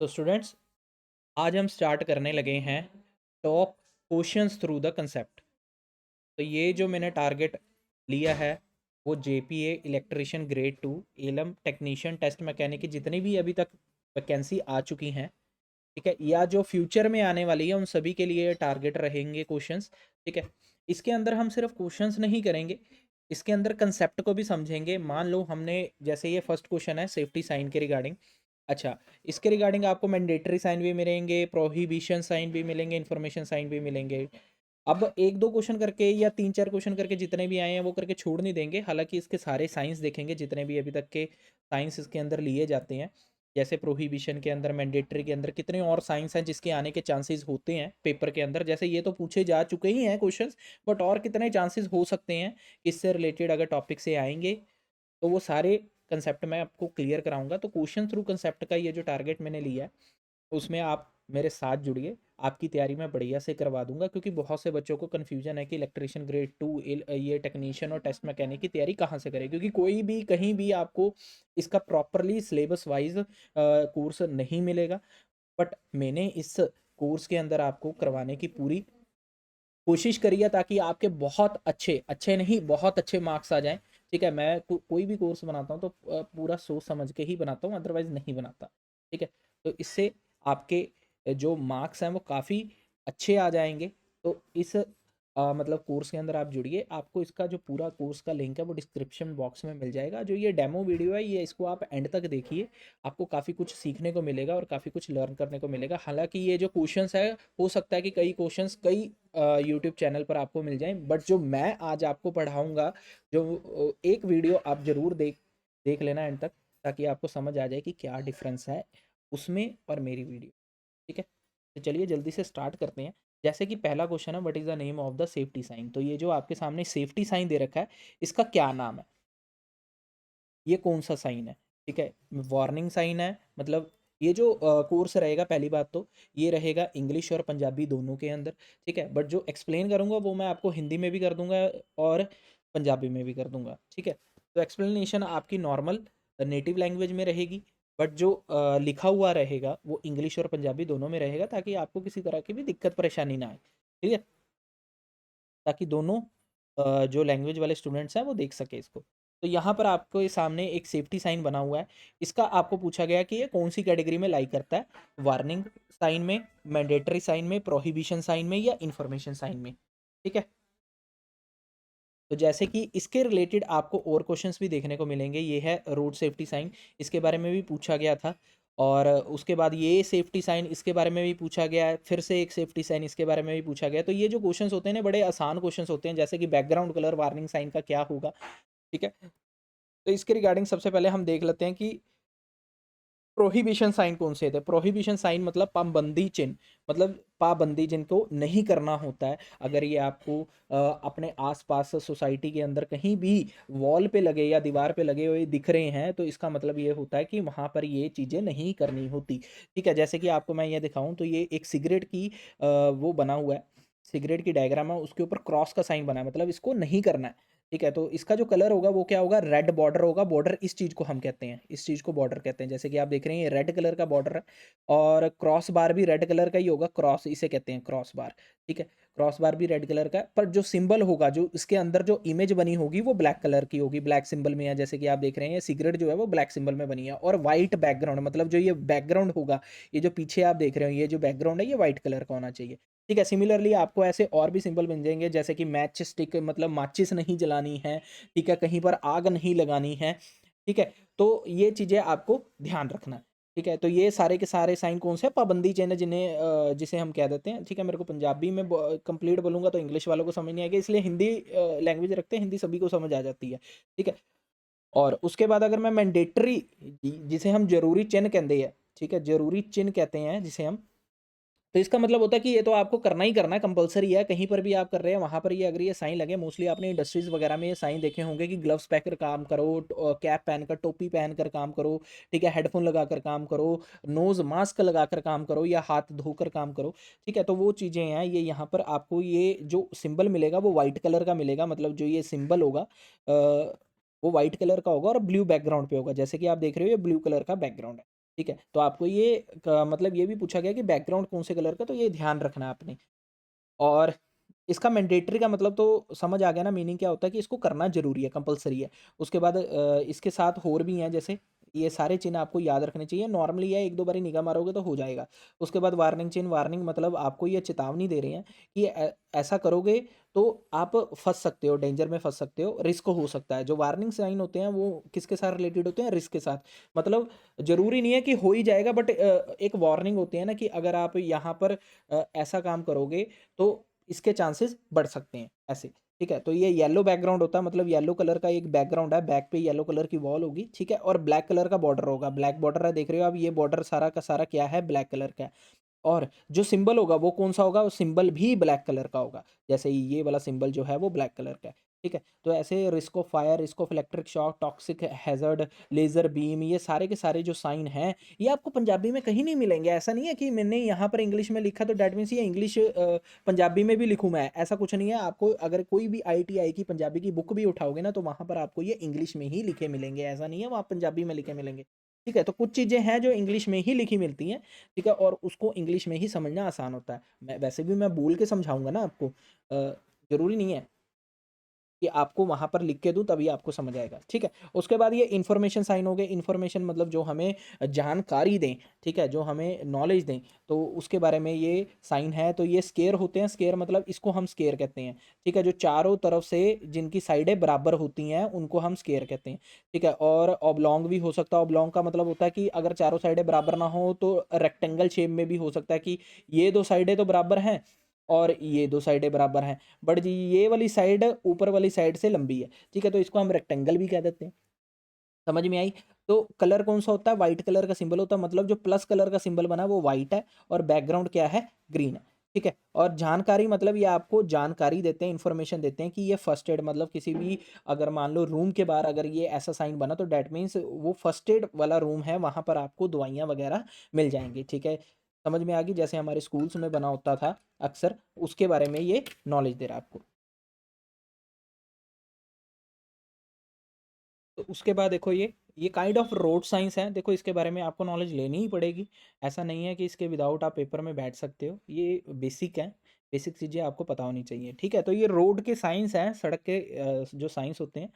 तो स्टूडेंट्स, आज हम स्टार्ट करने लगे हैं top questions through the concept. तो ये जो मैंने टारगेट लिया है वो जेपीए इलेक्ट्रिशियन ग्रेड 2 एलम टेक्नीशियन टेस्ट मैकेनिक की जितनी भी अभी तक वैकेंसी आ चुकी हैं, ठीक है, या जो फ्यूचर में आने वाली है, उन सभी के लिए टारगेट रहेंगे क्वेश्चंस। ठीक है, इसके अंदर हम सिर्फ क्वेश्चंस नहीं करेंगे, इसके अंदर कंसेप्ट को भी समझेंगे। मान लो हमने, जैसे ये फर्स्ट क्वेश्चन है सेफ्टी साइन के रिगार्डिंग। अच्छा, इसके रिगार्डिंग आपको मैंडेटरी साइन भी मिलेंगे, प्रोहिबिशन साइन भी मिलेंगे, इन्फॉर्मेशन साइन भी मिलेंगे। अब एक दो क्वेश्चन करके या तीन चार क्वेश्चन करके जितने भी आए हैं वो करके छोड़ नहीं देंगे, हालांकि इसके सारे साइंस देखेंगे जितने भी अभी तक के साइंस इसके अंदर लिए जाते हैं। जैसे प्रोहिबिशन के अंदर, मैंडेटरी के अंदर कितने और साइंस हैं जिसके आने के चांसेस होते हैं पेपर के अंदर। जैसे ये तो पूछे जा चुके ही हैं क्वेश्चंस, बट और कितने चांसेस हो सकते हैं इससे रिलेटेड अगर टॉपिक से आएंगे, तो वो सारे कंसेप्ट मैं आपको क्लियर कराऊंगा। तो क्वेश्चन थ्रू कंसेप्ट का ये जो टारगेट मैंने लिया है, उसमें आप मेरे साथ जुड़िए, आपकी तैयारी मैं बढ़िया से करवा दूंगा। क्योंकि बहुत से बच्चों को कन्फ्यूजन है कि इलेक्ट्रिशियन ग्रेड 2 ये टेक्नीशियन और टेस्ट मैकेनिक की तैयारी कहाँ से करें, क्योंकि कोई भी कहीं भी आपको इसका प्रॉपरली सिलेबस वाइज कोर्स नहीं मिलेगा। बट मैंने इस कोर्स के अंदर आपको करवाने की पूरी कोशिश करी है, ताकि आपके बहुत अच्छे अच्छे नहीं बहुत अच्छे मार्क्स आ जाएं। ठीक है, मैं कोई भी कोर्स बनाता हूँ तो पूरा सोच समझ के ही बनाता हूँ, अदरवाइज नहीं बनाता। ठीक है, तो इससे आपके जो मार्क्स हैं वो काफ़ी अच्छे आ जाएंगे। तो इस मतलब कोर्स के अंदर आप जुड़िए। आपको इसका जो पूरा कोर्स का लिंक है वो डिस्क्रिप्शन बॉक्स में मिल जाएगा। जो ये डेमो वीडियो है, ये इसको आप एंड तक देखिए, आपको काफ़ी कुछ सीखने को मिलेगा और काफ़ी कुछ लर्न करने को मिलेगा। हालांकि ये जो क्वेश्चंस है, हो सकता है कि कई क्वेश्चंस कई यूट्यूब चैनल पर आपको मिल जाएं, बट जो मैं आज आपको पढ़ाऊंगा, जो एक वीडियो आप ज़रूर देख देख लेना एंड तक, ताकि आपको समझ आ जाए कि क्या डिफरेंस है उसमें और मेरी वीडियो। ठीक है, तो चलिए जल्दी से स्टार्ट करते हैं। जैसे कि पहला क्वेश्चन है, what is the name of the safety sign. तो ये जो आपके सामने सेफ्टी साइन दे रखा है, इसका क्या नाम है, ये कौन सा साइन है। ठीक है, वार्निंग साइन है। मतलब ये जो कोर्स रहेगा, पहली बात तो ये रहेगा इंग्लिश और पंजाबी दोनों के अंदर। ठीक है, बट जो एक्सप्लेन करूँगा वो मैं आपको हिंदी में भी कर दूंगा और पंजाबी में भी कर दूंगा। ठीक है, तो एक्सप्लेनेशन आपकी नॉर्मल नेटिव लैंग्वेज में रहेगी, बट जो लिखा हुआ रहेगा वो इंग्लिश और पंजाबी दोनों में रहेगा, ताकि आपको किसी तरह की भी दिक्कत परेशानी ना आए। ठीक है, ताकि दोनों जो लैंग्वेज वाले स्टूडेंट्स हैं वो देख सके इसको। तो यहाँ पर आपको ये सामने एक सेफ्टी साइन बना हुआ है। इसका आपको पूछा गया कि ये कौन सी कैटेगरी में लाइक करता है, वार्निंग साइन में, मैंडेटरी साइन में, प्रोहिबिशन साइन में, या इंफॉर्मेशन साइन में। ठीक है, तो जैसे कि इसके रिलेटेड आपको और क्वेश्चंस भी देखने को मिलेंगे। ये है रोड सेफ्टी साइन, इसके बारे में भी पूछा गया था। और उसके बाद ये सेफ्टी साइन, इसके बारे में भी पूछा गया है। फिर से एक सेफ्टी साइन, इसके बारे में भी पूछा गया है। तो ये जो क्वेश्चंस होते हैं ना, बड़े आसान क्वेश्चंस होते हैं। जैसे कि बैकग्राउंड कलर वार्निंग साइन का क्या होगा। ठीक है, तो इसके रिगार्डिंग सबसे पहले हम देख लेते हैं कि प्रोहिबिशन साइन कौन से थे। प्रोहिबिशन साइन मतलब पाबंदी चिन्ह, मतलब पाबंदी जिनको नहीं करना होता है। अगर ये आपको अपने आसपास सोसाइटी के अंदर कहीं भी वॉल पे लगे या दीवार पे लगे हुए दिख रहे हैं, तो इसका मतलब ये होता है कि वहाँ पर ये चीज़ें नहीं करनी होती। ठीक है, जैसे कि आपको मैं ये दिखाऊं, तो ये एक सिगरेट की वो बना हुआ है, सिगरेट की डायग्राम है, उसके ऊपर क्रॉस का साइन बना है, मतलब इसको नहीं करना है। ठीक है, तो इसका जो कलर होगा वो क्या होगा, रेड बॉर्डर होगा। बॉर्डर इस चीज़ को हम कहते हैं, इस चीज़ को बॉर्डर कहते हैं। जैसे कि आप देख रहे हैं ये रेड कलर का बॉर्डर है, और क्रॉस बार भी रेड कलर का ही होगा, क्रॉस इसे कहते हैं, क्रॉस बार। ठीक है, क्रॉस बार भी रेड कलर का है, पर जो सिंबल होगा, जो इसके अंदर जो इमेज बनी होगी वो ब्लैक कलर की होगी, ब्लैक सिंबल में है। जैसे कि आप देख रहे हैं ये सिगरेट जो है वो ब्लैक सिंबल में बनी है, और वाइट बैकग्राउंड, मतलब जो ये बैकग्राउंड होगा, ये जो पीछे आप देख रहे हो, ये जो बैकग्राउंड है ये वाइट कलर का होना चाहिए। ठीक है, सिमिलरली आपको ऐसे और भी सिंबल बन जाएंगे, जैसे कि मैच स्टिक, मतलब माचिस नहीं जलानी है। ठीक है, कहीं पर आग नहीं लगानी है। ठीक है, तो ये चीज़ें आपको ध्यान रखना है। ठीक है, तो ये सारे के सारे साइन कौन से हैं, पाबंदी चिन्ह, जिन्हें जिसे हम कह देते हैं। ठीक है, मेरे को पंजाबी में कंप्लीट बोलूंगा तो इंग्लिश वालों को समझ नहीं आएगी, इसलिए हिंदी लैंग्वेज रखते हैं, हिंदी सभी को समझ आ जाती है। ठीक है, और उसके बाद अगर मैं मैंडेटरी, जिसे हम जरूरी चिन्ह कहते हैं, ठीक है, जरूरी चिन्ह कहते हैं जिसे हम, तो इसका मतलब होता है कि ये तो आपको करना ही करना है, कंपलसरी है। कहीं पर भी आप कर रहे हैं वहां पर ये अगर ये साइन लगे, मोस्टली आपने इंडस्ट्रीज वगैरह में ये साइन देखे होंगे कि ग्लव्स पहनकर काम करो, कैप पहनकर, टोपी पहनकर काम करो। ठीक है, हेडफोन लगाकर काम करो, नोज मास्क लगाकर काम करो, या हाथ धोकर काम करो। ठीक है, तो वो चीज़ें हैं। ये यहाँ पर आपको ये जो सिंबल मिलेगा वो वाइट कलर का मिलेगा, मतलब जो ये सिंबल होगा वो वाइट कलर का होगा और ब्लू बैकग्राउंड पे होगा। जैसे कि आप देख रहे हो ये ब्लू कलर का बैकग्राउंड है। ठीक है? तो आपको ये मतलब ये भी पूछा गया कि बैकग्राउंड कौन से कलर का, तो ये ध्यान रखना है आपने। और इसका मैंडेटरी का मतलब तो समझ आ गया ना, मीनिंग क्या होता है कि इसको करना ज़रूरी है, कंपल्सरी है। उसके बाद इसके साथ और भी हैं, जैसे ये सारे चिन्ह आपको याद रखने चाहिए। नॉर्मली ये 1-2 बारी निगाह मारोगे तो हो जाएगा। उसके बाद वार्निंग चिन्ह, वार्निंग मतलब आपको ये चेतावनी दे रहे हैं कि ऐसा करोगे तो आप फँस सकते हो, डेंजर में फँस सकते हो, रिस्क हो सकता है। जो वार्निंग साइन होते हैं वो किसके साथ रिलेटेड होते हैं? रिस्क के साथ। मतलब ज़रूरी नहीं है कि हो ही जाएगा, बट एक वार्निंग होती है ना कि अगर आप यहाँ पर ऐसा काम करोगे तो इसके चांसेस बढ़ सकते हैं, ऐसे, ठीक है? तो ये येलो बैकग्राउंड होता है, मतलब येलो कलर का एक बैकग्राउंड है, बैक पे येलो कलर की वॉल होगी, ठीक है? और ब्लैक कलर का बॉर्डर होगा, ब्लैक बॉर्डर है, देख रहे हो आप, ये बॉर्डर सारा का सारा क्या है? ब्लैक कलर का है। और जो सिंबल होगा वो कौन-सा होगा? वो सिंबल भी ब्लैक कलर का होगा। जैसे ये वाला सिंबल जो है वो ब्लैक कलर का है, ठीक है? तो ऐसे risk of fire, risk of electric shock, toxic hazard, laser beam, ये सारे के सारे जो साइन हैं, ये आपको पंजाबी में कहीं नहीं मिलेंगे। ऐसा नहीं है कि मैंने यहाँ पर इंग्लिश में लिखा तो दैट मीन्स ये इंग्लिश पंजाबी में भी लिखूँ मैं, ऐसा कुछ नहीं है। आपको अगर कोई भी आईटीआई की पंजाबी की बुक भी उठाओगे ना, तो वहाँ पर आपको ये इंग्लिश में ही लिखे मिलेंगे। ऐसा नहीं है वहाँ पंजाबी में लिखे मिलेंगे, ठीक है? तो कुछ चीज़ें हैं जो इंग्लिश में ही लिखी मिलती हैं, ठीक है? और उसको इंग्लिश में ही समझना आसान होता है। मैं वैसे भी मैं बोल के समझाऊँगा ना आपको, ज़रूरी नहीं है कि आपको वहाँ पर लिख के दूँ तभी आपको समझ आएगा, ठीक है? उसके बाद ये इन्फॉर्मेशन साइन हो गए, इन्फॉर्मेशन मतलब जो हमें जानकारी दें, ठीक है? जो हमें नॉलेज दें, तो उसके बारे में ये साइन है। तो ये स्क्वेयर होते हैं, स्क्वेयर मतलब इसको हम स्क्वेयर कहते हैं, ठीक है? जो चारों तरफ से जिनकी साइडें बराबर होती हैं, उनको हम स्क्वेयर कहते हैं, ठीक है? और ऑब्लॉन्ग भी हो सकता है, ऑब्लॉन्ग का मतलब होता है कि अगर चारों साइडें बराबर ना हो तो रेक्टेंगल शेप में भी हो सकता है कि ये 2 साइडें तो बराबर हैं और ये 2 साइडें बराबर हैं। बट जी ये वाली साइड ऊपर वाली साइड से लंबी है, ठीक है? तो इसको हम रेक्टेंगल भी कह देते हैं। समझ में आई? तो कलर कौन-सा होता है? व्हाइट कलर का सिंबल होता है, मतलब जो प्लस कलर का सिंबल बना है वो व्हाइट है और बैकग्राउंड क्या है? ग्रीन है, ठीक है? और जानकारी मतलब ये आपको जानकारी देते हैं, इन्फॉर्मेशन देते हैं कि ये फर्स्ट एड, मतलब किसी भी, अगर मान लो रूम के बाहर अगर ये ऐसा साइन बना तो दैट मीन्स वो फर्स्ट एड वाला रूम है, वहाँ पर आपको दवाइयाँ वगैरह मिल जाएँगी, ठीक है? समझ में आ गई? जैसे हमारे स्कूल्स में बना होता था अक्सर, उसके बारे में ये नॉलेज दे रहा है आपको। तो उसके बाद देखो ये काइंड ऑफ रोड साइंस है। देखो इसके बारे में आपको नॉलेज लेनी ही पड़ेगी। ऐसा नहीं है कि इसके विदाउट आप पेपर में बैठ सकते हो। ये बेसिक है, बेसिक चीज़ें आपको पता होनी चाहिए, ठीक है? तो ये रोड के साइंस हैं, सड़क के जो साइंस होते हैं,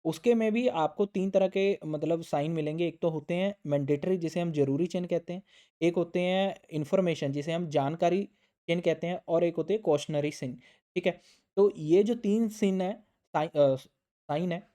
उसके में भी आपको 3 तरह के मतलब साइन मिलेंगे। एक तो होते हैं मैंडेटरी, जिसे हम ज़रूरी चिन्ह कहते हैं। एक होते हैं इन्फॉर्मेशन, जिसे हम जानकारी चिन्ह कहते हैं, और एक होते हैं कॉशनरी सिन, ठीक है? तो ये जो 3 सिन है, साइन है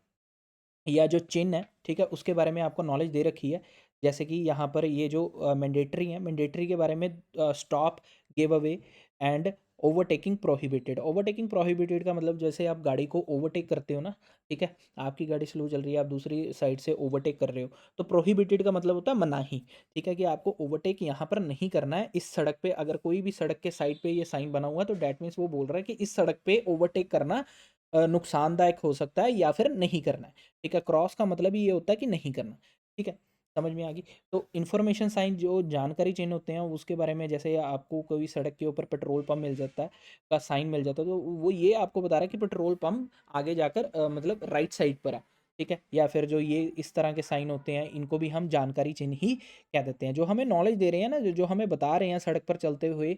या जो चिन्ह है, ठीक है? उसके बारे में आपको नॉलेज दे रखी है। जैसे कि यहाँ पर ये जो मैंडेटरी है, मैंडेटरी के बारे में stop, give away and overtaking prohibited. Overtaking prohibited का मतलब जैसे आप गाड़ी को ओवरटेक करते हो ना, ठीक है? आपकी गाड़ी स्लो चल रही है, आप दूसरी साइड से ओवरटेक कर रहे हो, तो प्रोहिबिटेड का मतलब होता है मनाही, ठीक है? कि आपको ओवरटेक यहाँ पर नहीं करना है इस सड़क पे। अगर कोई भी सड़क के साइड पे ये साइन बना हुआ है तो दैट मीन्स वो बोल रहा है कि इस सड़क पे ओवरटेक करना नुकसानदायक हो सकता है या फिर नहीं करना है। ठीक है? क्रॉस का मतलब ही ये होता है कि नहीं करना, ठीक है? समझ में आ गई? तो इन्फॉर्मेशन साइन जो जानकारी चिन्ह होते हैं उसके बारे में, जैसे आपको कोई सड़क के ऊपर पेट्रोल पंप मिल जाता है, का साइन मिल जाता है, तो वो ये आपको बता रहा है कि पेट्रोल पंप आगे जाकर मतलब राइट साइड पर है, ठीक है? या फिर जो ये इस तरह के साइन होते हैं, इनको भी हम जानकारी चिन्ह ही कह देते हैं। जो हमें नॉलेज दे रहे हैं ना, जो हमें बता रहे हैं सड़क पर चलते हुए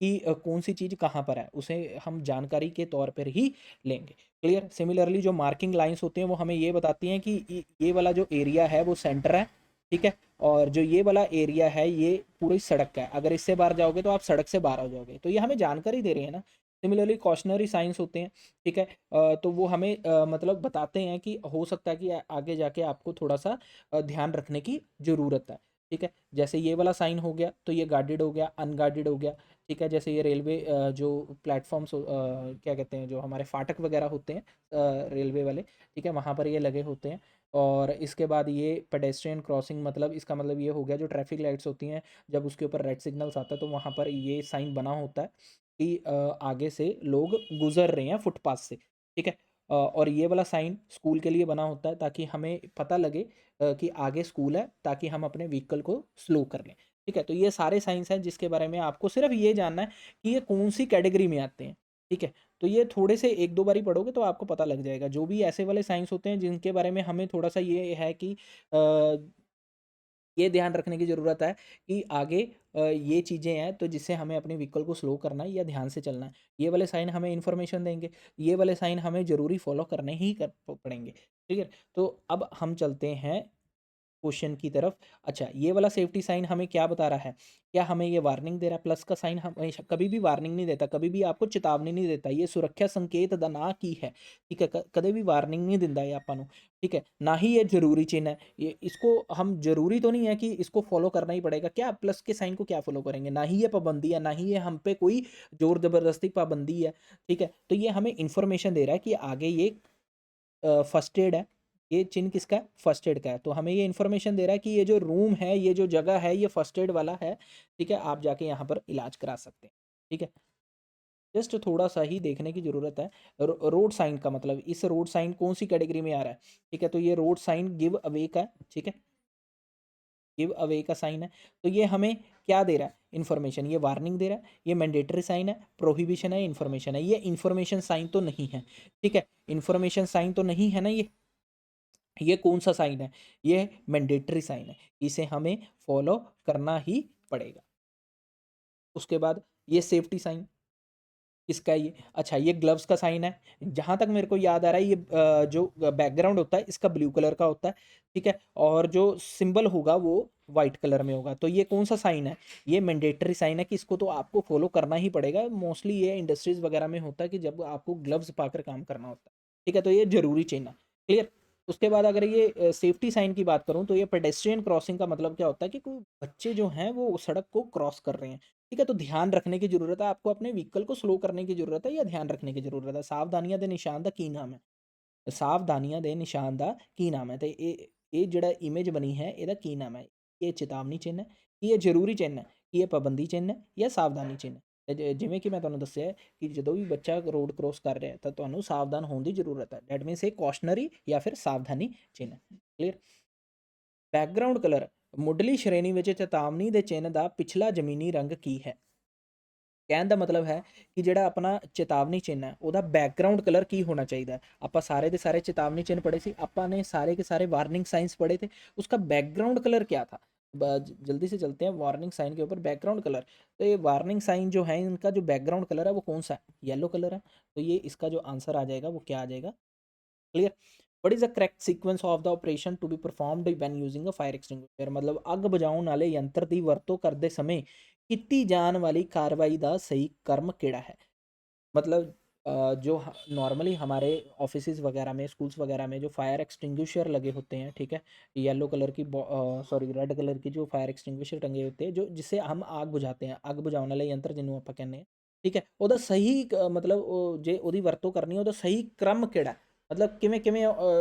कि कौन-सी चीज़ कहाँ पर है, उसे हम जानकारी के तौर पर ही लेंगे। क्लियर? सिमिलरली जो मार्किंग लाइन्स होती हैं वो हमें ये बताती हैं कि ये वाला जो एरिया है वो सेंटर है, ठीक है? और जो ये वाला एरिया है ये पूरी सड़क का है, अगर इससे बाहर जाओगे तो आप सड़क से बाहर हो जाओगे, तो ये हमें जानकारी दे रही है ना। सिमिलरली कॉशनरी साइंस होते हैं, ठीक है? तो वो हमें मतलब बताते हैं कि हो सकता है कि आगे जाके आपको थोड़ा सा ध्यान रखने की ज़रूरत है, ठीक है? जैसे ये वाला साइन हो गया तो ये गार्डेड हो गया, अनगार्डेड हो गया, ठीक है? जैसे ये रेलवे जो प्लेटफॉर्म्स क्या कहते हैं, जो हमारे फाटक वगैरह होते हैं रेलवे वाले, ठीक है? वहाँ पर ये लगे होते हैं। और इसके बाद ये पेडेस्ट्रियन क्रॉसिंग, मतलब इसका मतलब ये हो गया, जो ट्रैफिक लाइट्स होती हैं जब उसके ऊपर रेड सिग्नल्स आता है तो वहाँ पर ये साइन बना होता है कि आगे से लोग गुजर रहे हैं फुटपाथ से, ठीक है? और ये वाला साइन स्कूल के लिए बना होता है ताकि हमें पता लगे कि आगे स्कूल है, ताकि हम अपने व्हीकल को स्लो कर लें, ठीक है? तो ये सारे साइंस हैं जिसके बारे में आपको सिर्फ ये जानना है कि ये कौन सी कैटेगरी में आते हैं, ठीक है? तो ये थोड़े से 1-2 बारी पढ़ोगे तो आपको पता लग जाएगा। जो भी ऐसे वाले साइंस होते हैं जिनके बारे में हमें थोड़ा-सा ये है कि अ, ये ध्यान रखने की ज़रूरत है कि आगे ये चीज़ें हैं तो जिससे हमें अपने व्हीकल को स्लो करना है या ध्यान से चलना है। ये वाले साइन हमें इन्फॉर्मेशन देंगे, ये वाले साइन हमें ज़रूरी फ़ॉलो करने ही पड़ेंगे, ठीक है? तो अब हम चलते हैं क्वेश्चन की तरफ। अच्छा, ये वाला सेफ्टी साइन हमें क्या बता रहा है? क्या हमें ये वार्निंग दे रहा है? प्लस का साइन हमेशा कभी भी वार्निंग नहीं देता, कभी भी आपको चेतावनी नहीं देता। ये सुरक्षा संकेत दा ना की है, ठीक है? कदे भी वार्निंग नहीं दिंदा ये आपां नूं, ठीक है? ना ही ये ज़रूरी चिन्ह है। ये इसको हम ज़रूरी तो नहीं है कि इसको फ़ॉलो करना ही पड़ेगा। क्या प्लस के साइन को क्या फ़ॉलो करेंगे? ना ही ये पाबंदी है, ना ही ये हम पे कोई ज़ोर ज़बरदस्ती पाबंदी है, ठीक है? तो ये हमें इन्फॉर्मेशन दे रहा है कि आगे ये फर्स्ट एड है। ये चिन्ह किसका है? फर्स्ट एड का है। तो हमें ये इन्फॉर्मेशन दे रहा है कि ये जो रूम है, ये जो जगह है, ये फर्स्ट एड वाला है, ठीक है? आप जाके यहाँ पर इलाज करा सकते हैं, ठीक है? जस्ट थोड़ा-सा ही देखने की ज़रूरत है। रोड साइन का मतलब इस रोड साइन कौन-सी कैटेगरी में आ रहा है, ठीक है? तो ये रोड साइन गिव अवे का है, ठीक है? गिव अवे का साइन है। तो ये हमें क्या दे रहा है? इन्फॉर्मेशन। ये वार्निंग दे रहा है, ये मैंडेटरी साइन है, प्रोहिबिशन है, इन्फॉर्मेशन है। ये इन्फॉर्मेशन साइन तो नहीं है, ठीक है? इन्फॉर्मेशन साइन तो नहीं है ना ये? ये कौन सा साइन है? ये मैंडेटरी साइन है। इसे हमें फॉलो करना ही पड़ेगा। उसके बाद ये सेफ्टी साइन किसका है ये? अच्छा, ये ग्लव्स का साइन है। जहाँ तक मेरे को याद आ रहा है ये जो बैकग्राउंड होता है इसका ब्लू कलर का होता है, ठीक है? और जो सिंबल होगा वो व्हाइट कलर में होगा। तो ये कौन-सा साइन है? ये मैंडेटरी साइन है कि इसको तो आपको फॉलो करना ही पड़ेगा। मोस्टली ये इंडस्ट्रीज़ वगैरह में होता है कि जब आपको ग्लव्स पाकर काम करना होता है, ठीक है? तो ये ज़रूरी चिन्ह है, क्लियर? उसके बाद अगर ये सेफ्टी साइन की बात करूँ तो ये पेडेस्ट्रियन क्रॉसिंग का मतलब क्या होता है कि कोई बच्चे जो हैं वो सड़क को क्रॉस कर रहे हैं। ठीक है, तो ध्यान रखने की ज़रूरत है, आपको अपने व्हीकल को स्लो करने की ज़रूरत है या ध्यान रखने की ज़रूरत है। सावधानियां दे निशान दा की नाम है? सावधानियां दे निशान दा की नाम है? तो ये ਜਿਹੜਾ इमेज बनी है ਇਹਦਾ ਕੀ ਨਾਮ ਹੈ? ਇਹ ਚੇਤਾਵਨੀ ਚਿੰਨ੍ਹ ਹੈ, ਕੀ ਇਹ ਜ਼ਰੂਰੀ ਚਿੰਨ੍ਹ ਹੈ, ਕੀ ਇਹ ਪਾਬੰਦੀ ਚਿੰਨ੍ਹ ਹੈ ਜਾਂ ਸਾਵਧਾਨੀ ਚਿੰਨ੍ਹ ਹੈ? ਤੇ ਜਿਵੇਂ ਕਿ ਮੈਂ ਤੁਹਾਨੂੰ ਦੱਸਿਆ ਹੈ ਕਿ ਜਦੋਂ ਵੀ ਬੱਚਾ ਰੋਡ ਕ੍ਰੋਸ ਕਰ ਰਿਹਾ ਹੈ ਤਾਂ ਤੁਹਾਨੂੰ ਸਾਵਧਾਨ ਹੋਣ ਦੀ ਜ਼ਰੂਰਤ ਹੈ। ਡੈਟ ਮੀਨਸ ਇਹ ਕੌਸ਼ਨਰੀ ਜਾਂ ਫਿਰ ਸਾਵਧਾਨੀ ਚਿੰਨ੍ਹ ਹੈ। ਕਲੀਅਰ? ਬੈਕਗਰਾਉਂਡ ਕਲਰ ਮੁੱਢਲੀ ਸ਼੍ਰੇਣੀ ਵਿੱਚ ਚੇਤਾਵਨੀ ਦੇ ਚਿੰਨ੍ਹ ਦਾ ਪਿਛਲਾ ਜ਼ਮੀਨੀ ਰੰਗ ਕੀ ਹੈ? ਕਹਿਣ ਦਾ ਮਤਲਬ ਹੈ ਕਿ ਜਿਹੜਾ ਆਪਣਾ ਚੇਤਾਵਨੀ ਚਿੰਨ੍ਹ ਹੈ ਉਹਦਾ ਬੈਕਗਰਾਉਂਡ ਕਲਰ ਕੀ ਹੋਣਾ ਚਾਹੀਦਾ ਹੈ। ਆਪਾਂ ਸਾਰੇ ਦੇ ਸਾਰੇ ਚੇਤਾਵਨੀ चिन्ह पढ़े थे, ਆਪਾਂ ने सारे के सारे वार्निंग साइंस पढ़े थे, उसका बैकग्राउंड कलर क्या था? जल्दी से चलते हैं वार्निंग साइन के ऊपर। बैकग्राउंड कलर, तो ये वार्निंग साइन जो है इनका जो बैकग्राउंड कलर है वो कौन सा है? येलो कलर है। तो ये इसका जो आंसर आ जाएगा वो क्या आ जाएगा? Clear? What is the correct sequence of the operation to be performed when using a fire extinguisher? मतलब ਅੱਗ ਬੁਝਾਉਣ ਵਾਲੇ ਯੰਤਰ ਦੀ ਵਰਤੋਂ ਕਰਦੇ ਸਮੇਂ ਕੀਤੀ ਜਾਣ ਵਾਲੀ कार्रवाई ਦਾ सही क्रम ਕਿਹੜਾ है? मतलब जो नॉर्मली हमारे ऑफिसेज वगैरह में, स्कूल्स वगैरह में जो फायर एक्सटिंग्विशर लगे होते हैं, ठीक है? येलो कलर की सॉरी रेड कलर की जो फायर एक्सटिंग्विशर टंगे होते हैं जो जिससे हम आग बुझाते हैं, ਅੱਗ ਬੁਝਾਉਣ ਵਾਲੇ ਯੰਤਰ ਜਿਹਨੂੰ ਆਪਾਂ ਕਹਿੰਦੇ ਹਾਂ, ਠੀਕ ਹੈ? ਉਹਦਾ ਸਹੀ ਮਤਲਬ ਉਹ ਜੇ ਉਹਦੀ ਵਰਤੋਂ ਕਰਨੀ ਉਹਦਾ ਸਹੀ ਕ੍ਰਮ ਕਿਹੜਾ? ਮਤਲਬ ਕਿਵੇਂ ਕਿਵੇਂ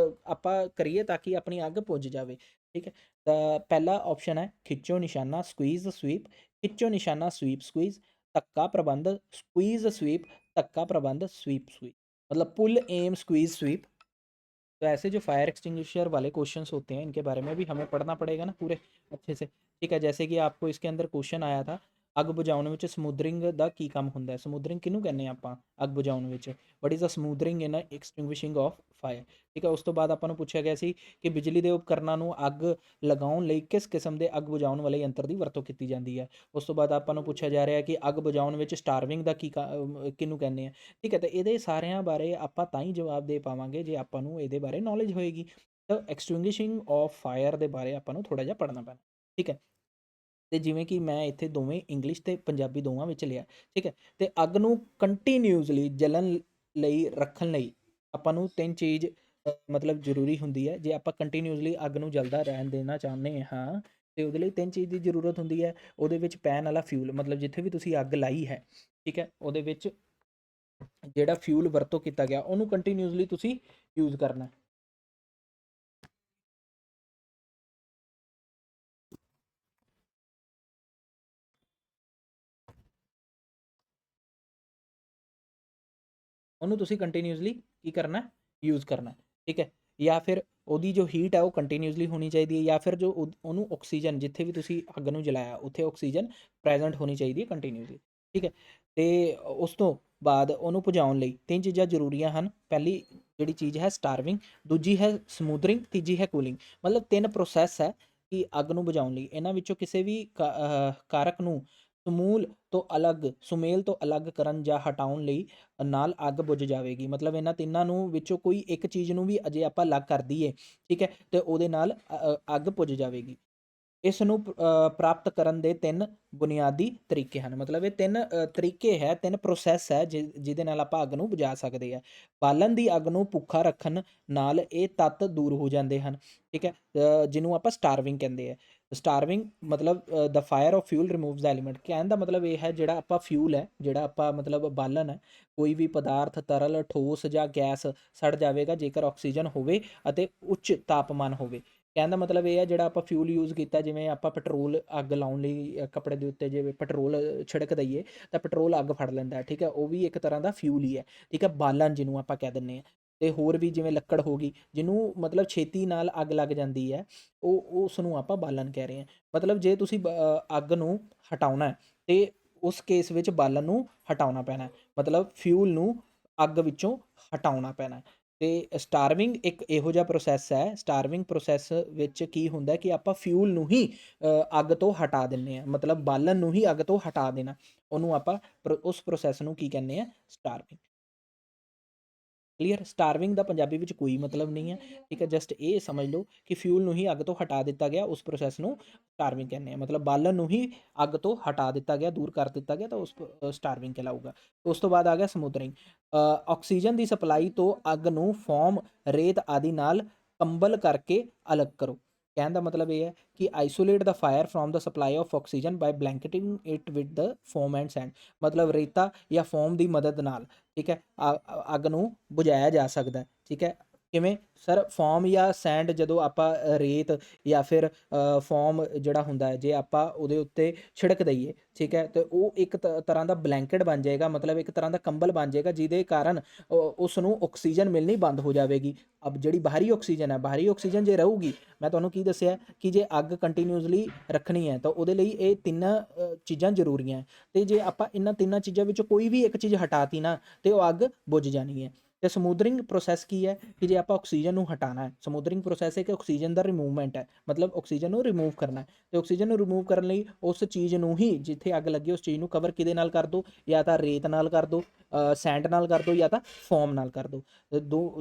ਆਪਾਂ ਕਰੀਏ ਤਾਂ ਕਿ ਆਪਣੀ ਅੱਗ ਬੁਝ ਜਾਵੇ, ਠੀਕ ਹੈ? ਤਾਂ ਪਹਿਲਾ ਆਪਸ਼ਨ ਹੈ ਖਿੱਚੋ ਨਿਸ਼ਾਨਾ ਸਕੁਈਜ਼ ਸਵੀਪ, ਖਿੱਚੋ ਨਿਸ਼ਾਨਾ ਸਵੀਪ ਸਕੁਈਜ਼, ਧੱਕਾ ਪ੍ਰਬੰਧ ਸਕੁਈਜ਼ sweep, धक्का प्रबंध स्वीप स्वीप, मतलब पुल एम स्क्वीज स्वीप। तो ऐसे जो फायर एक्सटिंग्विशर वाले क्वेश्चंस होते हैं इनके बारे में भी हमें पढ़ना पड़ेगा ना पूरे अच्छे से, ठीक है? जैसे कि आपको इसके अंदर क्वेश्चन आया था ਅੱਗ ਬੁਝਾਉਣ ਵਿੱਚ ਸਮੂਦਰਿੰਗ ਦਾ ਕੀ ਕੰਮ ਹੁੰਦਾ ਹੈ? ਸਮੂਦਰਿੰਗ ਕਿਹਨੂੰ ਕਹਿੰਦੇ ਆ ਆਪਾਂ ਅੱਗ ਬੁਝਾਉਣ ਵਿੱਚ? What is a smothering in extinguishing of fire, ਠੀਕ ਹੈ? ਉਸ ਤੋਂ ਬਾਅਦ ਆਪਾਂ ਨੂੰ ਪੁੱਛਿਆ ਗਿਆ ਸੀ ਕਿ ਬਿਜਲੀ ਦੇ ਉਪਕਰਨਾਂ ਨੂੰ ਅੱਗ ਲਗਾਉਣ ਲਈ ਕਿਸ ਕਿਸਮ ਦੇ ਅੱਗ ਬੁਝਾਉਣ ਵਾਲੇ ਯੰਤਰ ਦੀ ਵਰਤੋਂ ਕੀਤੀ ਜਾਂਦੀ ਹੈ? ਉਸ ਤੋਂ ਬਾਅਦ ਆਪਾਂ ਨੂੰ ਪੁੱਛਿਆ ਜਾ ਰਿਹਾ ਕਿ ਅੱਗ ਬੁਝਾਉਣ ਵਿੱਚ ਸਟਾਰਵਿੰਗ ਦਾ ਕਿਹਨੂੰ ਕਹਿੰਦੇ ਆ? ਠੀਕ ਹੈ, ਤਾਂ ਇਹਦੇ ਸਾਰਿਆਂ ਬਾਰੇ ਆਪਾਂ ਤਾਂ ਹੀ ਜਵਾਬ ਦੇ ਪਾਵਾਂਗੇ ਜੇ ਆਪਾਂ ਨੂੰ ਇਹਦੇ ਬਾਰੇ ਨੌਲੇਜ ਹੋਏਗੀ। ਤਾਂ ਐਕਸਟਿੰਗੁਇਸ਼ਿੰਗ ਆਫ ਫਾਇਰ ਦੇ ਬਾਰੇ ਆਪਾਂ ਨੂੰ ਥੋੜ੍ਹਾ ਜਿਹਾ ਪੜ੍ਹਨਾ ਪੈਣਾ, ਠੀਕ ਹੈ? ਤੇ ਜਿਵੇਂ ਕਿ ਮੈਂ ਇੱਥੇ ਦੋਵੇਂ ਇੰਗਲਿਸ਼ ਤੇ ਪੰਜਾਬੀ ਦੋਵਾਂ ਵਿੱਚ ਲਿਆ, ਠੀਕ ਹੈ? ਤੇ ਅੱਗ ਨੂੰ ਕੰਟੀਨਿਊਸਲੀ ਜਲਣ ਲਈ ਰੱਖਣ ਲਈ ਆਪਾਂ ਨੂੰ 3 ਚੀਜ਼ ਮਤਲਬ ਜ਼ਰੂਰੀ ਹੁੰਦੀ ਹੈ। ਜੇ ਆਪਾਂ ਕੰਟੀਨਿਊਸਲੀ ਅੱਗ ਨੂੰ ਜਲਦਾ ਰਹਿਣ ਦੇਣਾ ਚਾਹੁੰਦੇ ਹਾਂ ਤੇ ਉਹਦੇ ਲਈ 3 ਚੀਜ਼ ਦੀ ਜ਼ਰੂਰਤ ਹੁੰਦੀ ਹੈ। ਉਹਦੇ ਵਿੱਚ ਪੈਣ ਵਾਲਾ ਫਿਊਲ, ਮਤਲਬ ਜਿੱਥੇ ਵੀ ਤੁਸੀਂ ਅੱਗ ਲਾਈ ਹੈ, ਠੀਕ ਹੈ? ਉਹਦੇ ਵਿੱਚ ਜਿਹੜਾ ਫਿਊਲ ਵਰਤੋਂ ਕੀਤਾ ਗਿਆ ਉਹਨੂੰ ਕੰਟੀਨਿਊਸਲੀ ਤੁਸੀਂ ਯੂਜ਼ ਕਰਨਾ। ਉਹਨੂੰ ਤੁਸੀਂ ਕੰਟੀਨਿਊਸਲੀ ਕੀ ਕਰਨਾ? ਯੂਜ਼ ਕਰਨਾ, ਠੀਕ ਹੈ? ਜਾਂ ਫਿਰ ਉਹਦੀ ਜੋ ਹੀਟ ਹੈ ਉਹ ਕੰਟੀਨਿਊਸਲੀ ਹੋਣੀ ਚਾਹੀਦੀ ਹੈ, ਜਾਂ ਫਿਰ ਜੋ ਉਹਨੂੰ ਆਕਸੀਜਨ ਜਿੱਥੇ ਵੀ ਤੁਸੀਂ ਅੱਗ ਨੂੰ ਜਲਾਇਆ ਉੱਥੇ ਆਕਸੀਜਨ ਪ੍ਰੈਜੈਂਟ ਹੋਣੀ ਚਾਹੀਦੀ ਹੈ ਕੰਟੀਨਿਊਸਲੀ, ਠੀਕ ਹੈ? ਅਤੇ ਉਸ ਤੋਂ ਬਾਅਦ ਉਹਨੂੰ ਬੁਝਾਉਣ ਲਈ 3 ਚੀਜ਼ਾਂ ਜ਼ਰੂਰੀਆਂ ਹਨ। ਪਹਿਲੀ ਜਿਹੜੀ ਚੀਜ਼ ਹੈ ਸਟਾਰਵਿੰਗ, ਦੂਜੀ ਹੈ ਸਮੂਦਰਿੰਗ, ਤੀਜੀ ਹੈ ਕੂਲਿੰਗ। ਮਤਲਬ 3 ਪ੍ਰੋਸੈਸ ਹੈ ਕਿ ਅੱਗ ਨੂੰ ਬੁਝਾਉਣ ਲਈ ਇਹਨਾਂ ਵਿੱਚੋਂ ਕਿਸੇ ਵੀ ਕਾਰਕ ਨੂੰ ਸਮੂਲ ਤੋਂ ਅਲੱਗ ਸੁਮੇਲ ਤੋਂ ਅਲੱਗ ਕਰਨ ਜਾਂ ਹਟਾਉਣ ਲਈ ਨਾਲ ਅੱਗ ਬੁਝ ਜਾਵੇਗੀ। ਮਤਲਬ ਇਹਨਾਂ ਤਿੰਨਾਂ ਨੂੰ ਵਿੱਚੋਂ ਕੋਈ ਇੱਕ ਚੀਜ਼ ਨੂੰ ਵੀ ਅਜੇ ਆਪਾਂ ਅਲੱਗ ਕਰ ਦਈਏ, ਠੀਕ ਹੈ, ਤੇ ਉਹਦੇ ਨਾਲ ਅੱਗ ਬੁਝ ਜਾਵੇਗੀ। ਇਸ ਨੂੰ ਪ੍ਰਾਪਤ ਕਰਨ ਦੇ 3 ਬੁਨਿਆਦੀ ਤਰੀਕੇ ਹਨ। ਮਤਲਬ ਇਹ 3 ਤਰੀਕੇ ਹੈ, 3 ਪ੍ਰੋਸੈਸ ਹੈ ਜਿਹਦੇ ਨਾਲ ਆਪਾਂ ਅੱਗ ਨੂੰ ਬੁਝਾ ਸਕਦੇ ਆ। ਬਾਲਣ ਦੀ ਅੱਗ ਨੂੰ ਭੁੱਖਾ ਰੱਖਣ ਨਾਲ ਇਹ ਤੱਤ ਦੂਰ ਹੋ ਜਾਂਦੇ ਹਨ, ਠੀਕ ਹੈ, ਜਿਹਨੂੰ ਆਪਾਂ ਸਟਾਰਵਿੰਗ ਕਹਿੰਦੇ ਆ। ਸਟਾਰਵਿੰਗ ਮਤਲਬ the fire of fuel removes the element. ਕਹਿਣ ਦਾ ਮਤਲਬ ਇਹ ਹੈ ਜਿਹੜਾ ਆਪਾਂ ਫਿਊਲ ਹੈ, ਜਿਹੜਾ ਆਪਾਂ ਮਤਲਬ ਬਾਲਣ ਹੈ, ਕੋਈ ਵੀ ਪਦਾਰਥ ਤਰਲ ਠੋਸ ਜਾਂ ਗੈਸ ਸੜ ਜਾਵੇਗਾ ਜੇਕਰ ਆਕਸੀਜਨ ਹੋਵੇ ਅਤੇ ਉੱਚ ਤਾਪਮਾਨ ਹੋਵੇ। ਕਹਿਣ ਦਾ ਮਤਲਬ ਇਹ ਹੈ ਜਿਹੜਾ ਆਪਾਂ ਫਿਊਲ ਯੂਜ਼ ਕੀਤਾ, ਜਿਵੇਂ ਆਪਾਂ ਪੈਟਰੋਲ ਅੱਗ ਲਾਉਣ ਲਈ ਕੱਪੜੇ ਦੇ ਉੱਤੇ ਜਿਵੇਂ ਪੈਟਰੋਲ ਛਿੜਕ ਦਈਏ ਤਾਂ ਪੈਟਰੋਲ ਅੱਗ ਫੜ ਲੈਂਦਾ, ਠੀਕ ਹੈ, ਉਹ ਵੀ ਇੱਕ ਤਰ੍ਹਾਂ ਦਾ ਫਿਊਲ ਹੀ ਹੈ, ਠੀਕ ਹੈ, ਬਾਲਣ ਜਿਹਨੂੰ ਆਪਾਂ ਕਹਿ ਦਿੰਦੇ ਹਾਂ। ਅਤੇ ਹੋਰ ਵੀ ਜਿਵੇਂ ਲੱਕੜ ਹੋ ਗਈ ਜਿਹਨੂੰ ਮਤਲਬ ਛੇਤੀ ਨਾਲ ਅੱਗ ਲੱਗ ਜਾਂਦੀ ਹੈ, ਉਸ ਨੂੰ ਆਪਾਂ ਬਾਲਣ ਕਹਿ ਰਹੇ ਹਾਂ। ਮਤਲਬ ਜੇ ਤੁਸੀਂ ਅੱਗ ਨੂੰ ਹਟਾਉਣਾ ਅਤੇ ਉਸ ਕੇਸ ਵਿੱਚ ਬਾਲਣ ਨੂੰ ਹਟਾਉਣਾ ਪੈਣਾ, ਮਤਲਬ ਫਿਊਲ ਨੂੰ ਅੱਗ ਵਿੱਚੋਂ ਹਟਾਉਣਾ ਪੈਣਾ। ਅਤੇ ਸਟਾਰਵਿੰਗ ਇੱਕ ਇਹੋ ਜਿਹਾ ਪ੍ਰੋਸੈਸ ਹੈ। ਸਟਾਰਵਿੰਗ ਪ੍ਰੋਸੈਸ ਵਿੱਚ ਕੀ ਹੁੰਦਾ ਕਿ ਆਪਾਂ ਫਿਊਲ ਨੂੰ ਹੀ ਅੱਗ ਤੋਂ ਹਟਾ ਦਿੰਦੇ ਹਾਂ, ਮਤਲਬ ਬਾਲਣ ਨੂੰ ਹੀ ਅੱਗ ਤੋਂ ਹਟਾ ਦੇਣਾ, ਉਹਨੂੰ ਆਪਾਂ ਉਸ ਪ੍ਰੋਸੈਸ ਨੂੰ ਕੀ ਕਹਿੰਦੇ ਆ, ਸਟਾਰਵਿੰਗ। ਕਲੀਅਰ। ਸਟਾਰਵਿੰਗ ਦਾ ਪੰਜਾਬੀ ਵਿੱਚ ਕੋਈ ਮਤਲਬ ਨਹੀਂ ਹੈ, ਠੀਕ ਹੈ, ਜਸਟ ਇਹ ਸਮਝ ਲਓ ਕਿ ਫਿਊਲ ਨੂੰ ਹੀ ਅੱਗ ਤੋਂ ਹਟਾ ਦਿੱਤਾ ਗਿਆ, ਉਸ ਪ੍ਰੋਸੈਸ ਨੂੰ ਸਟਾਰਵਿੰਗ ਕਹਿੰਦੇ ਆ। ਮਤਲਬ ਬਾਲਣ ਨੂੰ ਹੀ ਅੱਗ ਤੋਂ ਹਟਾ ਦਿੱਤਾ ਗਿਆ, ਦੂਰ ਕਰ ਦਿੱਤਾ ਗਿਆ, ਤਾਂ ਉਸ ਸਟਾਰਵਿੰਗ ਕਹਿਲਾਊਗਾ। ਉਸ ਤੋਂ ਬਾਅਦ ਆ ਗਿਆ ਸਮੁਦਰਿੰਗ। ਆਕਸੀਜਨ ਦੀ ਸਪਲਾਈ ਤੋਂ ਅੱਗ ਨੂੰ ਫੋਮ, ਰੇਤ ਆਦਿ ਨਾਲ ਕੰਬਲ ਕਰਕੇ ਅਲੱਗ ਕਰੋ। ਕਹਿਣ ਦਾ ਮਤਲਬ ਇਹ ਹੈ ਕਿ isolate the fire from the supply of oxygen by blanketing it with the foam and sand. ਮਤਲਬ ਰੇਤਾ ਜਾਂ ਫੋਮ ਦੀ ਮਦਦ ਨਾਲ, ਠੀਕ ਹੈ, ਅੱਗ ਨੂੰ ਬੁਝਾਇਆ ਜਾ ਸਕਦਾ, ਠੀਕ ਹੈ। ਕਿਵੇਂ ਸਰ? ਫੋਮ ਜਾਂ ਸੈਂਡ, ਜਦੋਂ ਆਪਾਂ ਰੇਤ ਜਾਂ ਫਿਰ ਫੋਮ ਜਿਹੜਾ ਹੁੰਦਾ ਜੇ ਆਪਾਂ ਉਹਦੇ ਉੱਤੇ ਛਿੜਕ ਦਈਏ, ਠੀਕ ਹੈ, ਅਤੇ ਉਹ ਇੱਕ ਤਰ੍ਹਾਂ ਦਾ ਬਲੈਂਕਟ ਬਣ ਜਾਏਗਾ, ਮਤਲਬ ਇੱਕ ਤਰ੍ਹਾਂ ਦਾ ਕੰਬਲ ਬਣ ਜਾਏਗਾ, ਜਿਹਦੇ ਕਾਰਨ ਉਸ ਨੂੰ ਆਕਸੀਜਨ ਮਿਲਣੀ ਬੰਦ ਹੋ ਜਾਵੇਗੀ। ਅਬ ਜਿਹੜੀ ਬਾਹਰੀ ਆਕਸੀਜਨ ਹੈ, ਬਾਹਰੀ ਆਕਸੀਜਨ ਜੇ ਰਹੂਗੀ, ਮੈਂ ਤੁਹਾਨੂੰ ਕੀ ਦੱਸਿਆ ਕਿ ਜੇ ਅੱਗ ਕੰਟੀਨਿਊਸਲੀ ਰੱਖਣੀ ਹੈ ਤਾਂ ਉਹਦੇ ਲਈ ਇਹ 3 ਚੀਜ਼ਾਂ ਜ਼ਰੂਰੀ ਹੈ, ਅਤੇ ਜੇ ਆਪਾਂ ਇਹਨਾਂ 3 ਚੀਜ਼ਾਂ ਵਿੱਚੋਂ ਕੋਈ ਵੀ ਇੱਕ ਚੀਜ਼ ਹਟਾਤੀ ਨਾ ਤਾਂ ਉਹ ਅੱਗ ਬੁਝ ਜਾਣੀ ਹੈ। ਅਤੇ ਸਮੂਦਰਿੰਗ ਪ੍ਰੋਸੈਸ ਕੀ ਹੈ ਕਿ ਜੇ ਆਪਾਂ ਆਕਸੀਜਨ ਨੂੰ ਹਟਾਉਣਾ ਹੈ, ਸਮੂਦਰਿੰਗ ਪ੍ਰੋਸੈਸ ਹੈ ਕਿ ਆਕਸੀਜਨ ਦਾ ਰਿਮੂਵਮੈਂਟ ਹੈ, ਮਤਲਬ ਆਕਸੀਜਨ ਨੂੰ ਰਿਮੂਵ ਕਰਨਾ, ਅਤੇ ਆਕਸੀਜਨ ਨੂੰ ਰਿਮੂਵ ਕਰਨ ਲਈ ਉਸ ਚੀਜ਼ ਨੂੰ ਹੀ, ਜਿੱਥੇ ਅੱਗ ਲੱਗੀ ਉਸ ਚੀਜ਼ ਨੂੰ ਕਵਰ ਕਿਹਦੇ ਨਾਲ ਕਰ ਦਿਓ, ਜਾਂ ਤਾਂ ਰੇਤ ਨਾਲ ਕਰ ਦਿਓ, ਸੈਂਡ ਨਾਲ ਕਰ ਦਿਓ, ਜਾਂ ਤਾਂ ਫੋਮ ਨਾਲ ਕਰ ਦਿਓ।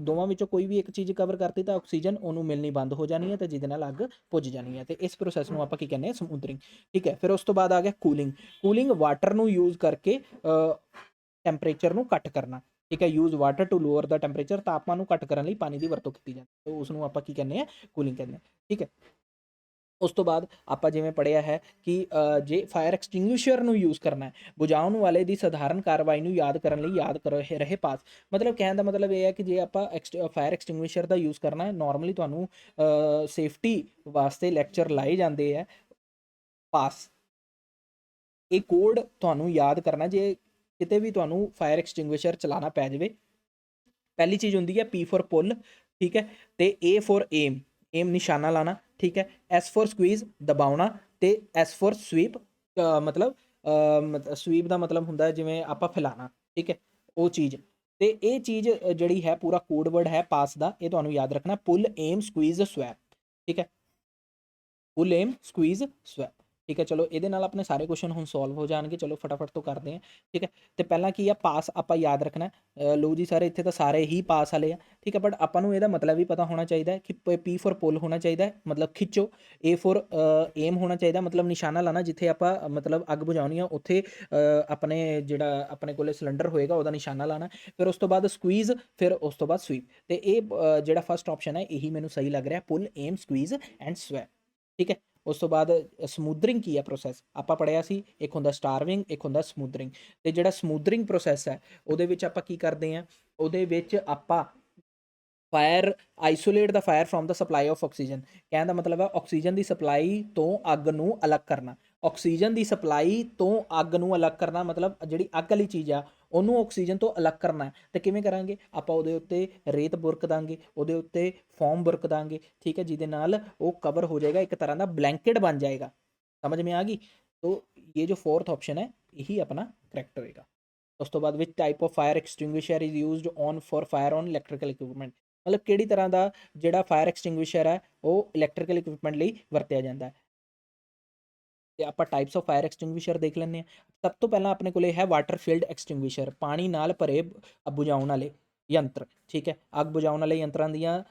ਦੋਵਾਂ ਵਿੱਚੋਂ ਕੋਈ ਵੀ ਇੱਕ ਚੀਜ਼ ਕਵਰ ਕਰਤੀ ਤਾਂ ਆਕਸੀਜਨ ਉਹਨੂੰ ਮਿਲਣੀ ਬੰਦ ਹੋ ਜਾਣੀ ਹੈ, ਅਤੇ ਜਿਹਦੇ ਨਾਲ ਅੱਗ ਪੁੱਜ ਜਾਣੀ ਹੈ। ਅਤੇ ਇਸ ਪ੍ਰੋਸੈਸ ਨੂੰ ਆਪਾਂ ਕੀ ਕਹਿੰਦੇ ਹਾਂ, ਸਮੂਦਰਿੰਗ, ਠੀਕ ਹੈ। ਫਿਰ ਉਸ ਤੋਂ ਬਾਅਦ ਆ ਗਿਆ ਕੂਲਿੰਗ। ਕੂਲਿੰਗ ਵਾਟਰ ਨੂੰ ਯੂਜ਼ ਕਰਕੇ ਟੈਂਪਰੇਚਰ ਨੂੰ ਘੱਟ ਕਰਨਾ, ਠੀਕ ਹੈ। Use water to lower the temperature. ਤਾਪਮਾਨ ਨੂੰ ਘੱਟ ਕਰਨ ਲਈ ਪਾਣੀ ਦੀ ਵਰਤੋਂ ਕੀਤੀ ਜਾਂਦੀ ਹੈ, ਉਸ ਨੂੰ ਆਪਾਂ ਕੀ ਕਹਿੰਦੇ ਹਾਂ, ਕੂਲਿੰਗ ਕਹਿੰਦੇ ਹਾਂ, ਠੀਕ ਹੈ। ਉਸ ਤੋਂ ਬਾਅਦ ਆਪਾਂ ਜਿਵੇਂ ਪੜ੍ਹਿਆ ਹੈ ਕਿ ਜੇ ਫਾਇਰ ਐਕਸਟਿੰਗੁਇਸ਼ਰ ਨੂੰ ਯੂਜ਼ ਕਰਨਾ ਹੈ, ਬੁਝਾਉਣ ਵਾਲੇ ਦੀ ਸਧਾਰਨ ਕਾਰਵਾਈ ਨੂੰ ਯਾਦ ਕਰਨ ਲਈ ਯਾਦ ਕਰ ਰਹੇ ਪਾਸ। ਮਤਲਬ ਕਹਿਣ ਦਾ ਮਤਲਬ ਇਹ ਹੈ ਕਿ ਜੇ ਆਪਾਂ ਫਾਇਰ ਐਕਸਟਿੰਗੁਇਸ਼ਰ ਦਾ ਯੂਜ਼ ਕਰਨਾ ਹੈ, ਨੋਰਮਲੀ ਤੁਹਾਨੂੰ ਸੇਫਟੀ ਵਾਸਤੇ ਲੈਕਚਰ ਲਾਏ ਜਾਂਦੇ ਹੈ, ਪਾਸ। ਇਹ ਕੋਡ ਤੁਹਾਨੂੰ ਯਾਦ ਕਰਨਾ ਜੇ ਕਿਤੇ ਵੀ ਤੁਹਾਨੂੰ ਫਾਇਰ ਐਕਸਟਿੰਗੁਇਸ਼ਰ ਚਲਾਉਣਾ ਪੈ ਜਾਵੇ। ਪਹਿਲੀ ਚੀਜ਼ ਹੁੰਦੀ ਹੈ ਪੀ ਫॉर ਪੁੱਲ, ਠੀਕ ਹੈ, ਅਤੇ ਏ ਫॉर ਏਮ, ਏਮ ਨਿਸ਼ਾਨਾ ਲਾਣਾ, ਠੀਕ ਹੈ, ਐਸ ਫॉर ਸਕਵੀਜ਼ ਦਬਾਉਣਾ, ਅਤੇ ਐਸ ਫॉर ਸਵੀਪ, ਮਤਲਬ ਸਵੀਪ ਦਾ ਮਤਲਬ ਹੁੰਦਾ ਜਿਵੇਂ ਆਪਾਂ ਫੈਲਾਣਾ, ਠੀਕ ਹੈ, ਉਹ ਚੀਜ਼। ਅਤੇ ਇਹ ਚੀਜ਼ ਜਿਹੜੀ ਹੈ ਪੂਰਾ ਕੋਡ ਵਰਡ ਹੈ ਪਾਸ ਦਾ, ਇਹ ਤੁਹਾਨੂੰ ਯਾਦ ਰੱਖਣਾ, ਪੁੱਲ, ਏਮ, ਸਕਵੀਜ਼, ਸਵੈਪ, ਠੀਕ ਹੈ, ਪੁੱਲ, ਏਮ, ਸਕਵੀਜ਼, ਸਵੈਪ, ਠੀਕ ਹੈ। ਚਲੋ ਇਹਦੇ ਨਾਲ ਆਪਣੇ ਸਾਰੇ ਕੁਐਸਚਨ ਹੁਣ ਸੋਲਵ ਹੋ ਜਾਣਗੇ। ਚਲੋ ਫਟਾਫਟ ਤੋਂ ਕਰਦੇ ਹਾਂ, ਠੀਕ ਹੈ। ਅਤੇ ਪਹਿਲਾਂ ਕੀ ਆ, ਪਾਸ ਆਪਾਂ ਯਾਦ ਰੱਖਣਾ। ਲਓ ਜੀ ਸਰ, ਇੱਥੇ ਤਾਂ ਸਾਰੇ ਹੀ ਪਾਸ ਵਾਲੇ ਆ, ਠੀਕ ਹੈ, ਬਟ ਆਪਾਂ ਨੂੰ ਇਹਦਾ ਮਤਲਬ ਵੀ ਪਤਾ ਹੋਣਾ ਚਾਹੀਦਾ ਕਿ ਪੀ ਫॉर ਪੁੱਲ ਹੋਣਾ ਚਾਹੀਦਾ, ਮਤਲਬ ਖਿੱਚੋ, ਏ ਫॉर ਏਮ ਹੋਣਾ ਚਾਹੀਦਾ, ਮਤਲਬ ਨਿਸ਼ਾਨਾ ਲਾਣਾ, ਜਿੱਥੇ ਆਪਾਂ ਮਤਲਬ ਅੱਗ ਬੁਝਾਉਣੀ ਆ ਉੱਥੇ ਆਪਣੇ ਜਿਹੜਾ ਆਪਣੇ ਕੋਲ ਸਿਲੰਡਰ ਹੋਏਗਾ ਉਹਦਾ ਨਿਸ਼ਾਨਾ ਲਾਣਾ। ਫਿਰ ਉਸ ਤੋਂ ਬਾਅਦ ਸਕਵੀਜ਼, ਫਿਰ ਉਸ ਤੋਂ ਬਾਅਦ ਸਵੀਪ। ਅਤੇ ਇਹ ਜਿਹੜਾ ਫਸਟ ਆਪਸ਼ਨ ਹੈ ਇਹੀ ਮੈਨੂੰ ਸਹੀ ਲੱਗ ਰਿਹਾ, ਪੁੱਲ, ਏਮ, ਸਕਵੀਜ਼ ਐਂਡ ਸਵੈਪ, ਠੀਕ ਹੈ। ਉਸ ਤੋਂ ਬਾਅਦ ਸਮੂਦਰਿੰਗ ਕੀ ਹੈ ਪ੍ਰੋਸੈਸ, ਆਪਾਂ ਪੜ੍ਹਿਆ ਸੀ, ਇੱਕ ਹੁੰਦਾ ਸਟਾਰਵਿੰਗ, ਇੱਕ ਹੁੰਦਾ ਸਮੂਦਰਿੰਗ। ਅਤੇ ਜਿਹੜਾ ਸਮੂਦਰਿੰਗ ਪ੍ਰੋਸੈਸ ਹੈ ਉਹਦੇ ਵਿੱਚ ਆਪਾਂ ਕੀ ਕਰਦੇ ਹਾਂ, ਉਹਦੇ ਵਿੱਚ ਆਪਾਂ fire isolate the fire from the supply of oxygen. ਕਹਿਣ ਦਾ ਮਤਲਬ ਹੈ ਆਕਸੀਜਨ ਦੀ ਸਪਲਾਈ ਤੋਂ ਅੱਗ ਨੂੰ ਅਲੱਗ ਕਰਨਾ। ਆਕਸੀਜਨ ਦੀ ਸਪਲਾਈ ਤੋਂ ਅੱਗ ਨੂੰ ਅਲੱਗ ਕਰਨਾ, ਮਤਲਬ ਜਿਹੜੀ ਅੱਗ ਵਾਲੀ ਚੀਜ਼ ਆ ਉਹਨੂੰ ਆਕਸੀਜਨ ਤੋਂ ਅਲੱਗ ਕਰਨਾ। ਅਤੇ ਕਿਵੇਂ ਕਰਾਂਗੇ ਆਪਾਂ, ਉਹਦੇ ਉੱਤੇ ਰੇਤ ਬੁਰਕ ਦਾਂਗੇ, ਉਹਦੇ ਉੱਤੇ ਫੋਮ ਬੁਰਕ ਦਾਂਗੇ, ਠੀਕ ਹੈ, ਜਿਹਦੇ ਨਾਲ ਉਹ ਕਵਰ ਹੋ ਜਾਏਗਾ, ਇੱਕ ਤਰ੍ਹਾਂ ਦਾ ਬਲੈਂਕਟ ਬਣ ਜਾਏਗਾ। ਸਮਝ में आ गई? तो ये जो फोर्थ ऑप्शन है यही अपना करेक्ट होएगा। उस तो बाद which type of fire extinguisher is used on for fire on electrical equipment. मतलब ਕਿਹੜੀ ਤਰ੍ਹਾਂ ਦਾ ਜਿਹੜਾ ਫਾਇਰ ਐਕਸਟਿੰਗੁਇਸ਼ਰ ਹੈ ਉਹ ਇਲੈਕਟ੍ਰੀਕਲ ਇਕਵਿਪਮੈਂਟ ਲਈ ਵਰਤਿਆ ਜਾਂਦਾ ਹੈ। ਤੇ ਆਪਾਂ ਟਾਈਪਸ ਆਫ ਫਾਇਰ ਐਕਸਟਿੰਗੁਇਸ਼ਰ ਦੇਖ ਲੈਂਦੇ ਹਾਂ। ਸਭ ਤੋਂ ਪਹਿਲਾਂ ਆਪਣੇ ਕੋਲੇ ਹੈ ਵਾਟਰ ਫੀਲਡ ਐਕਸਟਿੰਗੁਇਸ਼ਰ, ਪਾਣੀ ਨਾਲ ਭਰੇ ਬੁਝਾਉਣ ਵਾਲੇ ਯੰਤਰ। ਠੀਕ ਹੈ, ਅੱਗ ਬੁਝਾਉਣ ਵਾਲੇ ਯੰਤਰਾਂ ਦੀਆਂ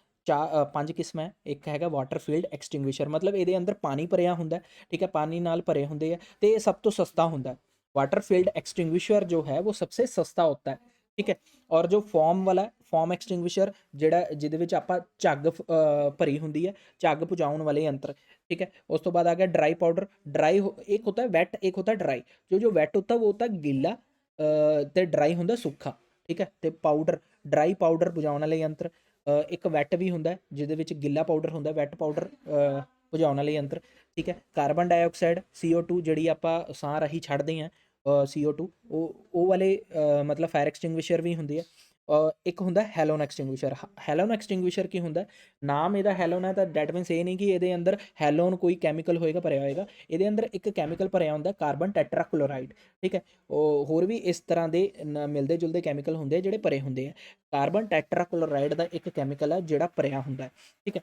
5 ਕਿਸਮਾਂ ਹੈ। ਇੱਕ ਹੈਗਾ ਵਾਟਰ ਫੀਲਡ ਐਕਸਟਿੰਗੁਇਸ਼ਰ, ਮਤਲਬ ਇਹਦੇ ਅੰਦਰ ਪਾਣੀ ਭਰਿਆ ਹੁੰਦਾ। ਠੀਕ ਹੈ, ਪਾਣੀ ਨਾਲ ਭਰੇ ਹੁੰਦੇ ਆ ਤੇ ਇਹ ਸਭ ਤੋਂ ਸਸਤਾ ਹੁੰਦਾ। वाटर फील्ड एक्सटिंग्विशर जो है वो सबसे सस्ता होता है। ठीक है, और जो फॉर्म वाला फॉर्म एक्सटिंग्विशर ਜਿਹੜਾ ਜਿਹਦੇ ਵਿੱਚ ਆਪਾਂ ਝੱਗ ਭਰੀ ਹੁੰਦੀ ਹੈ, ਝੱਗ ਬੁਝਾਉਣ ਵਾਲੇ ਯੰਤਰ। ठीक है, उस तो बाद आ गया ड्राई पाउडर। ड्राई एक होता है वेट, एक होता है ड्राई। जो वेट होता है वो होता है गीला ਤੇ ਡਰਾਈ ਹੁੰਦਾ ਸੁੱਕਾ। ਠੀਕ ਹੈ, ਤੇ ਪਾਊਡਰ, ਡਰਾਈ ਪਾਊਡਰ ਬੁਝਾਉਣ ਵਾਲੇ ਯੰਤਰ। ਇੱਕ ਵੈਟ ਵੀ ਹੁੰਦਾ ਜਿਹਦੇ ਵਿੱਚ ਗਿੱਲਾ ਪਾਊਡਰ ਹੁੰਦਾ, ਵੈਟ ਪਾਊਡਰ ਬੁਝਾਉਣ ਵਾਲੇ ਯੰਤਰ। ਠੀਕ ਹੈ, ਕਾਰਬਨ ਡਾਈਆਕਸਾਈਡ CO2 ਜਿਹੜੀ ਆਪਾਂ ਸਾਹ ਰਾਹੀਂ ਛੱਡਦੇ ਹਾਂ, CO2 ਉਹ ਵਾਲੇ ਮਤਲਬ ਫਾਇਰ ਐਕਸਟਿੰਗੁਇਸ਼ਰ ਵੀ ਹੁੰਦੀ ਹੈ। ਇੱਕ ਹੁੰਦਾ ਹੈਲੋਨ ਐਕਸਟਿੰਗੁਇਸ਼ਰ। ਹੈਲੋਨ ਐਕਸਟਿੰਗੁਇਸ਼ਰ ਕੀ ਹੁੰਦਾ, ਨਾਮ ਇਹਦਾ ਹੈਲੋਨ ਹੈ ਤਾਂ ਡੈਟ ਮੀਨਸ ਇਹ ਨਹੀਂ ਕਿ ਇਹਦੇ ਅੰਦਰ ਹੈਲੋਨ ਕੋਈ ਕੈਮੀਕਲ ਹੋਏਗਾ ਭਰਿਆ ਹੋਏਗਾ। ਇਹਦੇ ਅੰਦਰ ਇੱਕ ਕੈਮੀਕਲ ਭਰਿਆ ਹੁੰਦਾ ਕਾਰਬਨ ਟੈਟਰਾਕਲੋਰਾਈਡ। ਠੀਕ ਹੈ, ਉਹ ਹੋਰ ਵੀ ਇਸ ਤਰ੍ਹਾਂ ਦੇ ਮਿਲਦੇ ਜੁਲਦੇ ਕੈਮੀਕਲ ਹੁੰਦੇ ਆ ਜਿਹੜੇ ਭਰੇ ਹੁੰਦੇ ਆ। ਕਾਰਬਨ ਟੈਟਰਾਕਲੋਰਾਈਡ ਦਾ ਇੱਕ ਕੈਮੀਕਲ ਹੈ ਜਿਹੜਾ ਭਰਿਆ ਹੁੰਦਾ। ਠੀਕ ਹੈ,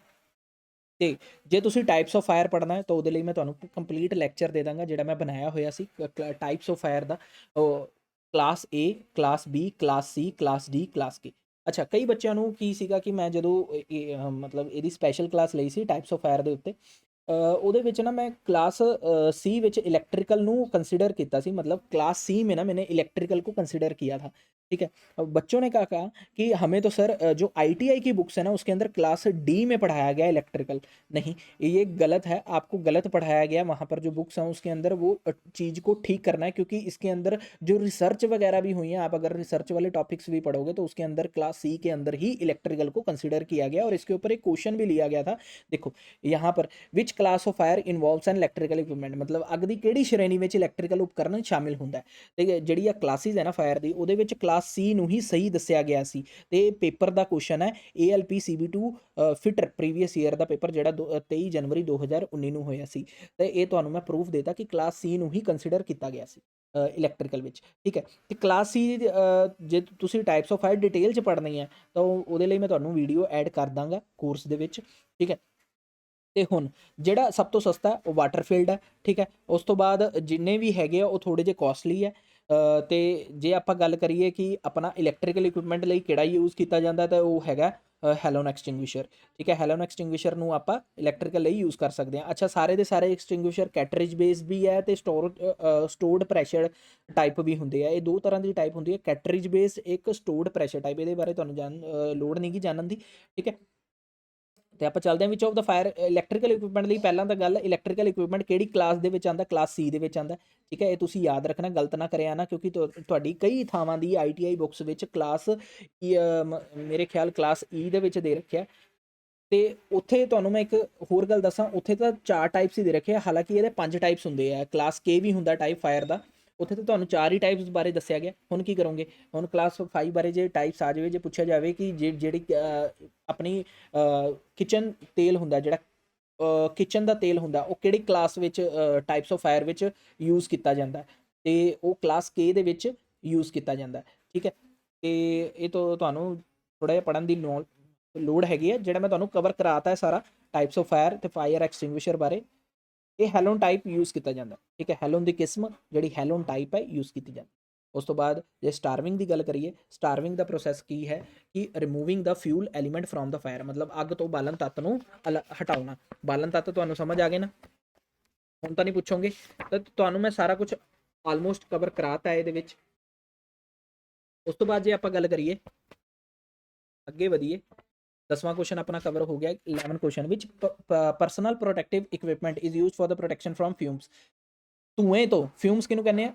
ਤੇ ਜੇ ਤੁਸੀਂ ਟਾਈਪਸ ਆਫ ਫਾਇਰ ਪੜ੍ਹਨਾ ਹੈ ਤਾਂ ਉਹਦੇ ਲਈ ਮੈਂ ਤੁਹਾਨੂੰ ਕੰਪਲੀਟ ਲੈਕਚਰ ਦੇ ਦਾਂਗਾ ਜਿਹੜਾ ਮੈਂ ਬਣਾਇਆ ਹੋਇਆ ਸੀ ਟਾਈਪਸ ਆਫ ਫਾਇਰ ਦਾ। Class A, class B, class C, class D, class K। ਅੱਛਾ, ਕਈ ਬੱਚਿਆਂ ਨੂੰ ਕੀ ਸੀਗਾ ਕਿ ਮੈਂ ਜਦੋਂ ਮਤਲਬ ਇਹਦੀ ਸਪੈਸ਼ਲ ਕਲਾਸ ਲਈ ਸੀ ਟਾਈਪਸ ਆਫ ਫਾਇਰ ਦੇ ਉੱਤੇ, ਉਹਦੇ ਵਿੱਚ ਨਾ ਮੈਂ ਕਲਾस C ਵਿੱਚ इलेक्ट्रिकल ਨੂੰ कंसिडर किया सी। मतलब क्लास C में ना मैंने इलेक्ट्रिकल को कंसिडर किया था। ठीक है, अब बच्चों ने कहा कि हमें तो सर जो ITI की बुक्स है ना उसके अंदर क्लास D में पढ़ाया गया इलेक्ट्रिकल। नहीं, ये गलत है, आपको गलत पढ़ाया गया। वहाँ पर जो बुक्स हैं उसके अंदर वो चीज़ को ठीक करना है, क्योंकि इसके अंदर जो रिसर्च वगैरह भी हुई हैं, आप अगर रिसर्च वाले टॉपिक्स भी पढ़ोगे तो उसके अंदर क्लास C के अंदर ही इलेक्ट्रिकल को कंसिडर किया गया और इसके ऊपर एक क्वेश्चन भी लिया गया था। देखो यहाँ पर which class of fire involves N electrical equipment, मतलब ਅੱਗ ਦੀ ਕਿਹੜੀ ਸ਼੍ਰੇਣੀ ਵਿੱਚ ਇਲੈਕਟ੍ਰੀਕਲ ਉਪਕਰਨ ਸ਼ਾਮਿਲ ਹੁੰਦਾ ਹੈ। ਤੇ ਜਿਹੜੀ ਆ ਕਲਾਸਿਸ ਹੈ ਨਾ ਫਾਇਰ ਦੀ, ਉਹਦੇ ਵਿੱਚ ਕਲਾਸ C ਨੂੰ ਹੀ ਸਹੀ ਦੱਸਿਆ ਗਿਆ ਸੀ। ਤੇ ਪੇਪਰ ਦਾ ਕੁਐਸਚਨ ਹੈ ALP CB2 fitter previous year ਦਾ ਪੇਪਰ, ਜਿਹੜਾ 23 ਜਨਵਰੀ 2019 ਨੂੰ ਹੋਇਆ ਸੀ। ਤੇ ਇਹ ਤੁਹਾਨੂੰ ਮੈਂ ਪ੍ਰੂਫ ਦੇਤਾ ਕਿ ਕਲਾਸ C ਨੂੰ ਹੀ ਕੰਸੀਡਰ ਕੀਤਾ ਗਿਆ ਸੀ ਇਲੈਕਟ੍ਰੀਕਲ ਵਿੱਚ। ਠੀਕ ਹੈ, ਤੇ ਕਲਾਸ C ਜੇ ਤੁਸੀਂ ਟਾਈਪਸ ਆਫ ਫਾਇਰ ਡਿਟੇਲ 'ਚ ਪੜ੍ਹਨੀ ਹੈ ਤਾਂ ਉਹਦੇ ਲਈ ਮੈਂ ਤੁਹਾਨੂੰ ਵੀਡੀਓ ਐਡ ਕਰ ਦਾਂਗਾ ਕੋਰਸ ਦੇ ਵਿੱਚ। ਠੀਕ ਹੈ, ਤੇ ਹੁਣ ਜਿਹੜਾ ਸਭ ਤੋਂ ਸਸਤਾ ਉਹ ਵਾਟਰ ਫੀਲਡ ਹੈ। ਠੀਕ ਹੈ, ਉਸ ਤੋਂ ਬਾਅਦ ਜਿੰਨੇ ਵੀ ਹੈਗੇ ਆ ਉਹ ਥੋੜ੍ਹੇ ਜਿਹੇ ਕੋਸਟਲੀ ਹੈ। ਤੇ ਜੇ ਆਪਾਂ ਗੱਲ ਕਰੀਏ ਕਿ ਆਪਣਾ ਇਲੈਕਟ੍ਰੀਕਲ ਇਕਵਿਪਮੈਂਟ ਲਈ ਕਿਹੜਾ ਯੂਜ਼ ਕੀਤਾ ਜਾਂਦਾ ਤਾਂ ਉਹ ਹੈਗਾ ਹੈਲੋਨ ਐਕਸਟਿੰਗੁਇਸ਼ਰ। ਠੀਕ ਹੈ, ਹੈਲੋਨ ਐਕਸਟਿੰਗੁਇਸ਼ਰ ਨੂੰ ਆਪਾਂ ਇਲੈਕਟ੍ਰੀਕਲ ਲਈ ਯੂਜ਼ ਕਰ ਸਕਦੇ ਹਾਂ। ਅੱਛਾ, ਸਾਰੇ ਦੇ ਸਾਰੇ ਐਕਸਟਿੰਗੁਇਸ਼ਰ ਕੈਟਰੇਜ ਬੇਸ ਵੀ ਹੈ ਤੇ ਸਟੋਰਡ ਪ੍ਰੈਸ਼ਰ ਟਾਈਪ ਵੀ ਹੁੰਦੇ ਆ। ਇਹ ਦੋ ਤਰ੍ਹਾਂ ਦੀ ਟਾਈਪ ਹੁੰਦੀ ਹੈ, ਕੈਟਰੇਜ ਬੇਸ, ਇੱਕ ਸਟੋਰਡ ਪ੍ਰੈਸ਼ਰ ਟਾਈਪ। ਇਹਦੇ ਬਾਰੇ ਤੁਹਾਨੂੰ ਲੋੜ ਨਹੀਂ ਗੀ ਜਾਣਨ ਦੀ। ਠੀਕ ਹੈ, ਤੇ ਆਪਾਂ ਚੱਲਦੇ ਹਾਂ which of the fire electrical equipment ਲਈ। ਪਹਿਲਾਂ ਤਾਂ ਗੱਲ, ਇਲੈਕਟ੍ਰੀਕਲ ਇਕਵਿਪਮੈਂਟ ਕਿਹੜੀ ਕਲਾਸ ਦੇ ਵਿੱਚ ਆਉਂਦਾ, ਕਲਾਸ C ਦੇ ਵਿੱਚ ਆਉਂਦਾ। ਠੀਕ ਹੈ, ਇਹ ਤੁਸੀਂ ਯਾਦ ਰੱਖਣਾ, ਗਲਤ ਨਾ ਕਰਿਆ ਨਾ, ਕਿਉਂਕਿ ਤੁਹਾਡੀ ਕਈ ਥਾਵਾਂ ਦੀ ITI ਬੁੱਕਸ ਵਿੱਚ ਕਲਾਸ ਮੇਰੇ ਖਿਆਲ ਕਲਾਸ E ਦੇ ਵਿੱਚ ਦੇ ਰੱਖਿਆ। ਤੇ ਉੱਥੇ ਤੁਹਾਨੂੰ ਮੈਂ ਇੱਕ ਹੋਰ ਗੱਲ ਦੱਸਾਂ, ਉੱਥੇ ਤਾਂ 4 ਟਾਈਪਸ ਹੀ ਦੇ ਰੱਖੇ ਆ, ਹਾਲਾਂਕਿ ਇਹਦੇ 5 ਟਾਈਪਸ ਹੁੰਦੇ ਆ। ਕਲਾਸ K ਵੀ ਹੁੰਦਾ ਟਾਈਪ ਫਾਇਰ ਦਾ, ਉੱਥੇ ਤਾਂ ਤੁਹਾਨੂੰ 4 ਹੀ ਟਾਈਪਸ ਬਾਰੇ ਦੱਸਿਆ ਗਿਆ। ਹੁਣ ਕੀ ਕਰੋਗੇ, ਹੁਣ ਕਲਾਸ 5 ਬਾਰੇ ਜੇ ਟਾਈਪਸ ਆ ਜਾਵੇ, ਜੇ ਪੁੱਛਿਆ ਜਾਵੇ ਕਿ ਜਿਹੜੀ ਆਪਣੀ ਕਿਚਨ ਤੇਲ ਹੁੰਦਾ, ਜਿਹੜਾ ਕਿਚਨ ਦਾ ਤੇਲ ਹੁੰਦਾ, ਉਹ ਕਿਹੜੀ ਕਲਾਸ ਵਿੱਚ ਟਾਈਪਸ ਆਫ ਫਾਇਰ ਵਿੱਚ ਯੂਜ਼ ਕੀਤਾ ਜਾਂਦਾ, ਤੇ ਉਹ ਕਲਾਸ K ਦੇ ਵਿੱਚ ਯੂਜ਼ ਕੀਤਾ ਜਾਂਦਾ। ਠੀਕ ਹੈ, ਤੇ ਇਹ ਤੋਂ ਤੁਹਾਨੂੰ ਥੋੜ੍ਹਾ ਜਿਹਾ ਪੜ੍ਹਨ ਦੀ ਲੋੜ ਹੈਗੀ ਹੈ। ਜਿਹੜਾ ਮੈਂ ਤੁਹਾਨੂੰ ਕਵਰ ਕਰਾਤਾ ਹੈ ਸਾਰਾ ਟਾਈਪਸ ਆਫ ਫਾਇਰ ਤੇ ਫਾਇਰ ਐਕਸਟਿੰਗੁਇਸ਼ਰ ਬਾਰੇ। ਇਹ ਹੈਲੋਨ ਟਾਈਪ ਯੂਜ਼ ਕੀਤਾ ਜਾਂਦਾ। ਠੀਕ ਹੈ, ਹੈਲੋਨ ਦੀ ਕਿਸਮ ਜਿਹੜੀ ਹੈਲੋਨ ਟਾਈਪ ਹੈ ਯੂਜ਼ ਕੀਤੀ ਜਾਂਦੀ। ਉਸ ਤੋਂ ਬਾਅਦ ਜੇ ਸਟਾਰਵਿੰਗ ਦੀ ਗੱਲ ਕਰੀਏ, ਸਟਾਰਵਿੰਗ ਦਾ ਪ੍ਰੋਸੈਸ ਕੀ ਹੈ ਕਿ removing the fuel element from the fire, ਮਤਲਬ ਅੱਗ ਤੋਂ ਬਾਲਣ ਤੱਤ ਨੂੰ ਹਟਾਉਣਾ। ਬਾਲਣ ਤੱਤ ਤੁਹਾਨੂੰ ਸਮਝ ਆ ਗਏ ਨਾ, ਹੁਣ ਤਾਂ ਨਹੀਂ ਪੁੱਛੋਗੇ। ਤਾਂ ਤੁਹਾਨੂੰ ਮੈਂ ਸਾਰਾ ਕੁਝ ਆਲਮੋਸਟ ਕਵਰ ਕਰਾਤਾ ਹੈ ਇਹਦੇ ਵਿੱਚ। ਉਸ ਤੋਂ ਬਾਅਦ ਜੇ ਆਪਾਂ ਗੱਲ ਕਰੀਏ, ਅੱਗੇ ਵਧੀਏ, 10ਵਾਂ ਕੁਐਸਚਨ ਆਪਣਾ ਕਵਰ ਹੋ ਗਿਆ। 11 ਕੁਐਸਚਨ ਵਿੱਚ personal protective equipment is used for the protection from fumes. ਧੂਏ ਤੋਂ, ਫਿਊਮਸ ਕਿਹਨੂੰ ਕਹਿੰਦੇ ਆ,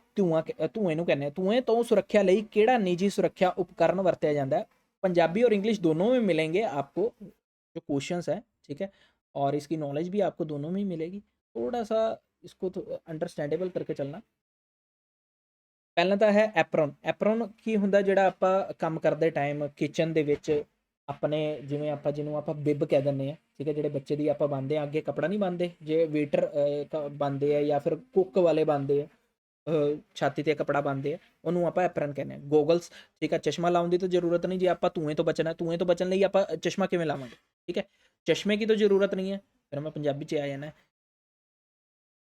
ਧੂਏ ਨੂੰ ਕਹਿੰਦੇ ਆ। ਧੂਏ ਤੋਂ ਸੁਰੱਖਿਆ ਲਈ ਕਿਹੜਾ ਨਿੱਜੀ ਸੁਰੱਖਿਆ ਉਪਕਰਨ ਵਰਤਿਆ ਜਾਂਦਾ है। पंजाबी और इंग्लिश दोनों में मिलेंगे आपको जो क्वेश्चंस है। ठीक है, और इसकी नॉलेज भी आपको दोनों में ही मिलेगी। थोड़ा सा इसको तो अंडरस्टैंडेबल करके चलना। ਪਹਿਲਾਂ ਤਾਂ ਹੈ ਐਪਰਨ। ਐਪਰਨ ਕੀ ਹੁੰਦਾ, ਜਿਹੜਾ ਆਪਾਂ ਕੰਮ ਕਰਦੇ ਟਾਈਮ ਕਿਚਨ ਦੇ ਵਿੱਚ ਆਪਣੇ, ਜਿਵੇਂ ਆਪਾਂ ਜਿਹਨੂੰ ਆਪਾਂ ਬਿੱਬ ਕਹਿ ਦਿੰਦੇ ਹਾਂ। ਠੀਕ ਹੈ, ਜਿਹੜੇ ਬੱਚੇ ਦੀ ਆਪਾਂ ਬੰਨਦੇ ਹਾਂ, ਅੱਗੇ ਕੱਪੜਾ ਨਹੀਂ ਬੰਨਦੇ, ਜੇ ਵੇਟਰ ਬੰਨਦੇ ਆ ਜਾਂ ਫਿਰ ਕੁੱਕ ਵਾਲੇ ਬੰਨਦੇ ਆ, ਛਾਤੀ ਤੇ ਕੱਪੜਾ ਬੰਨ੍ਹਦੇ ਆ, ਉਹਨੂੰ ਆਪਾਂ ਐਪਰਨ ਕਹਿੰਦੇ ਹਾਂ। ਗੋਗਲਸ, ਠੀਕ ਹੈ, ਚਸ਼ਮਾ ਲਾਉਣ ਦੀ ਤਾਂ ਜ਼ਰੂਰਤ ਨਹੀਂ, ਜੇ ਆਪਾਂ ਧੂਏਂ ਤੋਂ ਬਚਣਾ, ਧੂਏਂ ਤੋਂ ਬਚਣ ਲਈ ਆਪਾਂ ਚਸ਼ਮਾ ਕਿਵੇਂ ਲਾਵਾਂਗੇ, ਠੀਕ ਹੈ, ਚਸ਼ਮੇ की तो ज़रूरत नहीं है। फिर मैं पंजाबी च आ जाना है।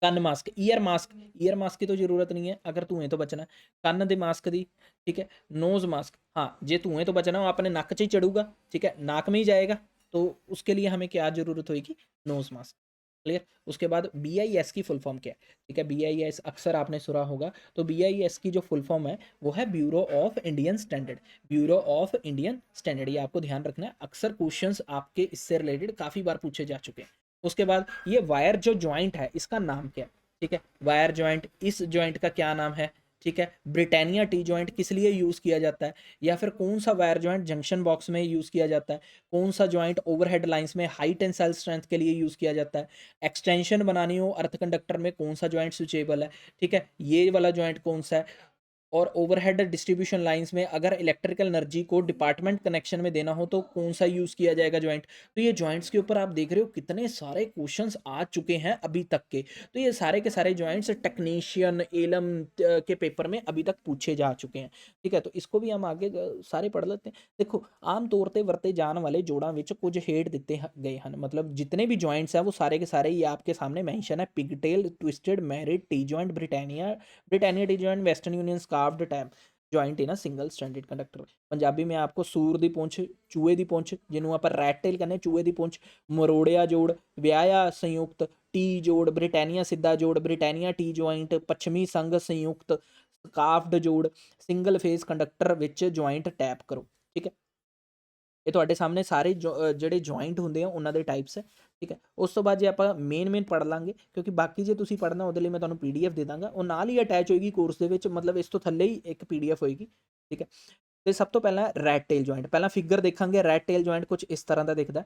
ਕੰਨ mask, year mask, year mask की तो ज़रूरत नहीं है अगर ਧੂਏਂ ਤੋਂ ਬਚਣਾ। ਕੰਨ ਦੇ ਮਾਸਕ ਦੀ, ठीक है। नोज़ मास्क, हाँ जे धुएं तो बचना हो अपने नक च ही चढ़ूगा, ठीक है, नाक में ही जाएगा, तो उसके लिए हमें क्या ज़रूरत होगी, नोज़ मास्क। क्लियर। उसके बाद BIS की फुल फॉर्म क्या है, ठीक है, BIS अक्सर आपने सुना होगा, तो BIS की जो फुल फॉर्म है वो है bureau of Indian standard. Bureau of Indian standard, ये आपको ध्यान रखना है, अक्सर क्वेश्चंस आपके इससे रिलेटेड काफ़ी बार पूछे जा चुके हैं। उसके बाद ये वायर जो जॉइंट है इसका नाम क्या है, ठीक है, वायर जॉइंट, इस जॉइंट का क्या नाम है, ठीक है। ब्रिटानिया टी जॉइंट किस लिए यूज़ किया जाता है, या फिर कौन सा वायर जॉइंट जंक्शन बॉक्स में यूज़ किया जाता है, कौन सा जॉइंट ओवरहेड लाइंस में हाई टेंसाइल स्ट्रेंथ के लिए यूज़ किया जाता है, एक्सटेंशन बनानी हो अर्थ कंडक्टर में कौन सा जॉइंट स्विचेबल है, ठीक है, ये वाला जॉइंट कौन सा है। और ओवरहेड डिस्ट्रीब्यूशन लाइंस में अगर इलेक्ट्रिकल एनर्जी को डिपार्टमेंट कनेक्शन में देना हो तो कौन सा यूज़ किया जाएगा जॉइंट। तो ये जॉइंट्स के ऊपर आप देख रहे हो कितने सारे क्वेश्चंस आ चुके हैं अभी तक के, तो ये सारे के सारे जॉइंट्स टेक्नीशियन एलम के पेपर में अभी तक पूछे जा चुके हैं, ठीक है। तो इसको भी हम आगे सारे पढ़ लेते हैं। देखो आम तौर पर वरते जाने वाले जोड़ों में कुछ हेड दिते गए हैं, मतलब जितने भी जॉइंट्स हैं वो सारे के सारे ये आपके सामने मैंशन है। Pigtail, twisted, married, T joint, Britannia, Britannia T joint, western union scarfed tab joint in single standard conductor. Punjabi में आपको सूर दी पुंछ, चूहे दी पुंछ जिन्होंने आप रैट टेल कहने, चूहे दी पुंछ, मरोड़िया जोड़, व्याया संयुक्त, टी जोड़, ब्रिटानिया सीधा जोड़, ब्रिटानिया टी जॉइंट, पश्चिमी संघ संयुक्त, स्कार्फ्ड जोड़, single phase conductor which joint tap करो, ठीक है। ਇਹ ਤੁਹਾਡੇ ਸਾਹਮਣੇ ਸਾਰੇ ਜਿਹੜੇ ਜੁਆਇੰਟ ਹੁੰਦੇ ਆ ਉਹਨਾਂ ਦੇ ਟਾਈਪਸ ਹੈ, ਠੀਕ ਹੈ। ਉਸ ਤੋਂ ਬਾਅਦ ਜੇ ਆਪਾਂ ਮੇਨ ਪੜ੍ਹ ਲਾਂਗੇ, ਕਿਉਂਕਿ ਬਾਕੀ ਜੇ ਤੁਸੀਂ ਪੜ੍ਹਨਾ ਉਹਦੇ ਲਈ ਮੈਂ ਤੁਹਾਨੂੰ PDF ਦੇ ਦਾਂਗਾ, ਉਹ ਨਾਲ ਹੀ ਅਟੈਚ ਹੋਏਗੀ ਕੋਰਸ ਦੇ ਵਿੱਚ, ਮਤਲਬ ਇਸ ਤੋਂ ਥੱਲੇ ਹੀ ਇੱਕ PDF ਹੋਏਗੀ, ਠੀਕ ਹੈ। ਤੇ ਸਭ ਤੋਂ ਪਹਿਲਾਂ ਰੈਟ ਟੇਲ ਜੁਆਇੰਟ, ਪਹਿਲਾਂ ਫਿਗਰ ਦੇਖਾਂਗੇ। ਰੈਟ ਟੇਲ ਜੁਆਇੰਟ ਕੁਝ ਇਸ ਤਰ੍ਹਾਂ ਦਾ ਦਿਖਦਾ।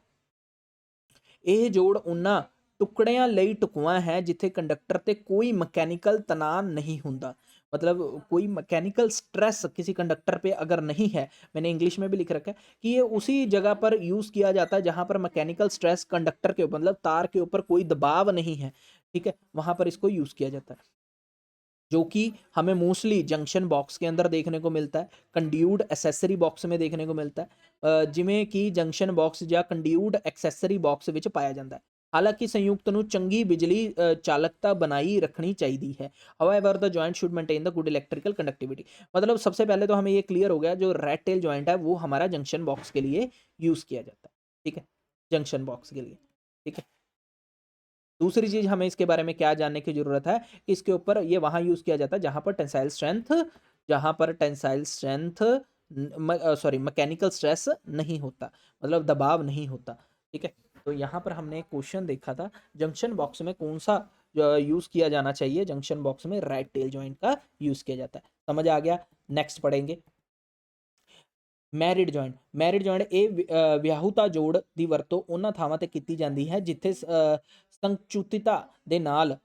ਇਹ ਜੋੜ ਉਹਨਾਂ ਟੁਕੜਿਆਂ ਲਈ ਢੁਕਵਾਂ ਹੈ ਜਿੱਥੇ ਕੰਡਕਟਰ ਤੇ ਕੋਈ ਮਕੈਨੀਕਲ ਤਣਾਅ नहीं ਹੁੰਦਾ, मतलब कोई मैकेनिकल स्ट्रेस किसी कंडक्टर पे अगर नहीं है, मैंने इंग्लिश में भी लिख रखा है कि ये उसी जगह पर यूज़ किया जाता है जहाँ पर मैकेनिकल स्ट्रेस कंडक्टर के ऊपर, मतलब तार के ऊपर कोई दबाव नहीं है, ठीक है, वहाँ पर इसको यूज़ किया जाता है, जो कि हमें मोस्टली जंक्शन बॉक्स के अंदर देखने को मिलता है, कंड्यूड एसेसरी बॉक्स में देखने को मिलता है, जिमें कि जंक्शन बॉक्स या कंड्यूड एक्सेसरी बॉक्स ਵਿੱਚ ਪਾਇਆ ਜਾਂਦਾ ਹੈ। ਹਾਲਾਂਕਿ ਸੰਯੁਕਤ ਨੂੰ ਚੰਗੀ ਬਿਜਲੀ ਚਾਲਕਤਾ बनाई रखनी चाहिए है। However the joint should maintain the good electrical conductivity. मतलब सबसे पहले तो हमें ये क्लियर हो गया, जो रेड टेल जॉइंट है वो हमारा जंक्शन बॉक्स के लिए यूज़ किया जाता है, ठीक है, जंक्शन बॉक्स के लिए, ठीक है। दूसरी चीज़ हमें इसके बारे में क्या जानने की ज़रूरत है कि इसके ऊपर ये वहाँ यूज़ किया जाता है जहाँ पर टेंसाइल स्ट्रेंथ, जहाँ पर tensile strength sorry mechanical stress नहीं होता, मतलब दबाव नहीं होता, ठीक है। तो यहाँ पर हमने एक क्वेश्चन देखा था, जंक्शन बॉक्स में कौन सा यूज़ किया जाना चाहिए, जंक्शन बॉक्स में राइट टेल जॉइंट का यूज़ किया जाता है। समझ आ गया। नेक्स्ट पढ़ेंगे ਮੈਰਿਡ ਜੁਆਇੰਟ। ਮੈਰਿਡ ਜੁਆਇੰਟ ਇਹ ਵਿਆਹੁਤਾ ਜੋੜ ਦੀ ਵਰਤੋਂ ਉਹਨਾਂ ਥਾਵਾਂ ਤੇ ਕੀਤੀ ਜਾਂਦੀ ਹੈ ਜਿੱਥੇ ਸੰਕੁਚਿਤਤਾ ਦੇ ਨਾਲ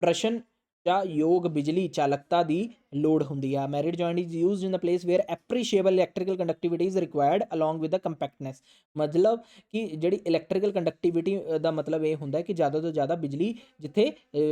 ਪ੍ਰਸ਼ਨ ਜਾਂ ਯੋਗ ਬਿਜਲੀ ਚਾਲਕਤਾ ਦੀ ਲੋੜ ਹੁੰਦੀ ਆ। Married joint is used in the place where appreciable electrical conductivity is required along with the compactness. ਮਤਲਬ ਕਿ ਜਿਹੜੀ ਇਲੈਕਟ੍ਰੀਕਲ ਕੰਡਕਟੀਵਿਟੀ ਦਾ ਮਤਲਬ ਇਹ ਹੁੰਦਾ ਕਿ ਜ਼ਿਆਦਾ ਤੋਂ ਜ਼ਿਆਦਾ ਬਿਜਲੀ ਜਿੱਥੇ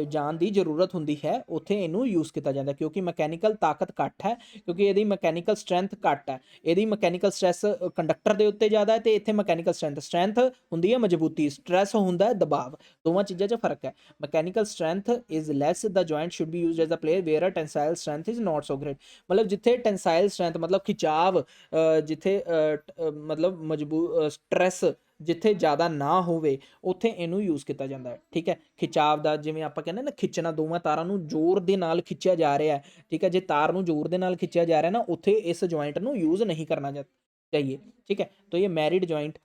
ਜਾਣ ਦੀ ਜ਼ਰੂਰਤ ਹੁੰਦੀ ਹੈ ਉੱਥੇ ਇਹਨੂੰ ਯੂਜ਼ ਕੀਤਾ ਜਾਂਦਾ, ਕਿਉਂਕਿ ਮਕੈਨੀਕਲ ਤਾਕਤ ਘੱਟ ਹੈ, ਕਿਉਂਕਿ ਇਹਦੀ ਮਕੈਨੀਕਲ ਸਟਰੈਂਥ ਘੱਟ ਹੈ, ਇਹਦੀ ਮਕੈਨੀਕਲ ਸਟ੍ਰੈਸ ਕੰਡਕਟਰ ਦੇ ਉੱਤੇ ਜ਼ਿਆਦਾ ਹੈ ਤੇ ਇੱਥੇ ਮਕੈਨੀਕਲ ਸਟਰੈਂਥ ਹੁੰਦੀ ਹੈ ਮਜ਼ਬੂਤੀ, ਸਟ੍ਰੈਸ ਹੁੰਦਾ ਹੈ ਦਬਾਅ, ਦੋਵਾਂ ਚੀਜ਼ਾਂ 'ਚ ਫਰਕ ਹੈ। Mechanical strength is less, the joint should be used as a place where a tensile strength is not so great. मतलब जिथे टेंसाइल स्ट्रेंथ मतलब खिंचाव, जिथे मतलब स्ट्रैस जिथे ज़्यादा ना होवे उत्थे इनू यूज़ किया जाता है, ठीक है। खिंचाव का जिवें आपां कहने ना खिंचना, दोवां तारां नूं जोर दे नाल खिंचिया जा रहा है, ठीक है, जे तार नूं जोर दे नाल खिंचिया जा रहा है ना उत्थे इस जॉइंट नूं यूज़ नहीं करना चाहिए, ठीक है। तो ये मैरिड जॉइंट।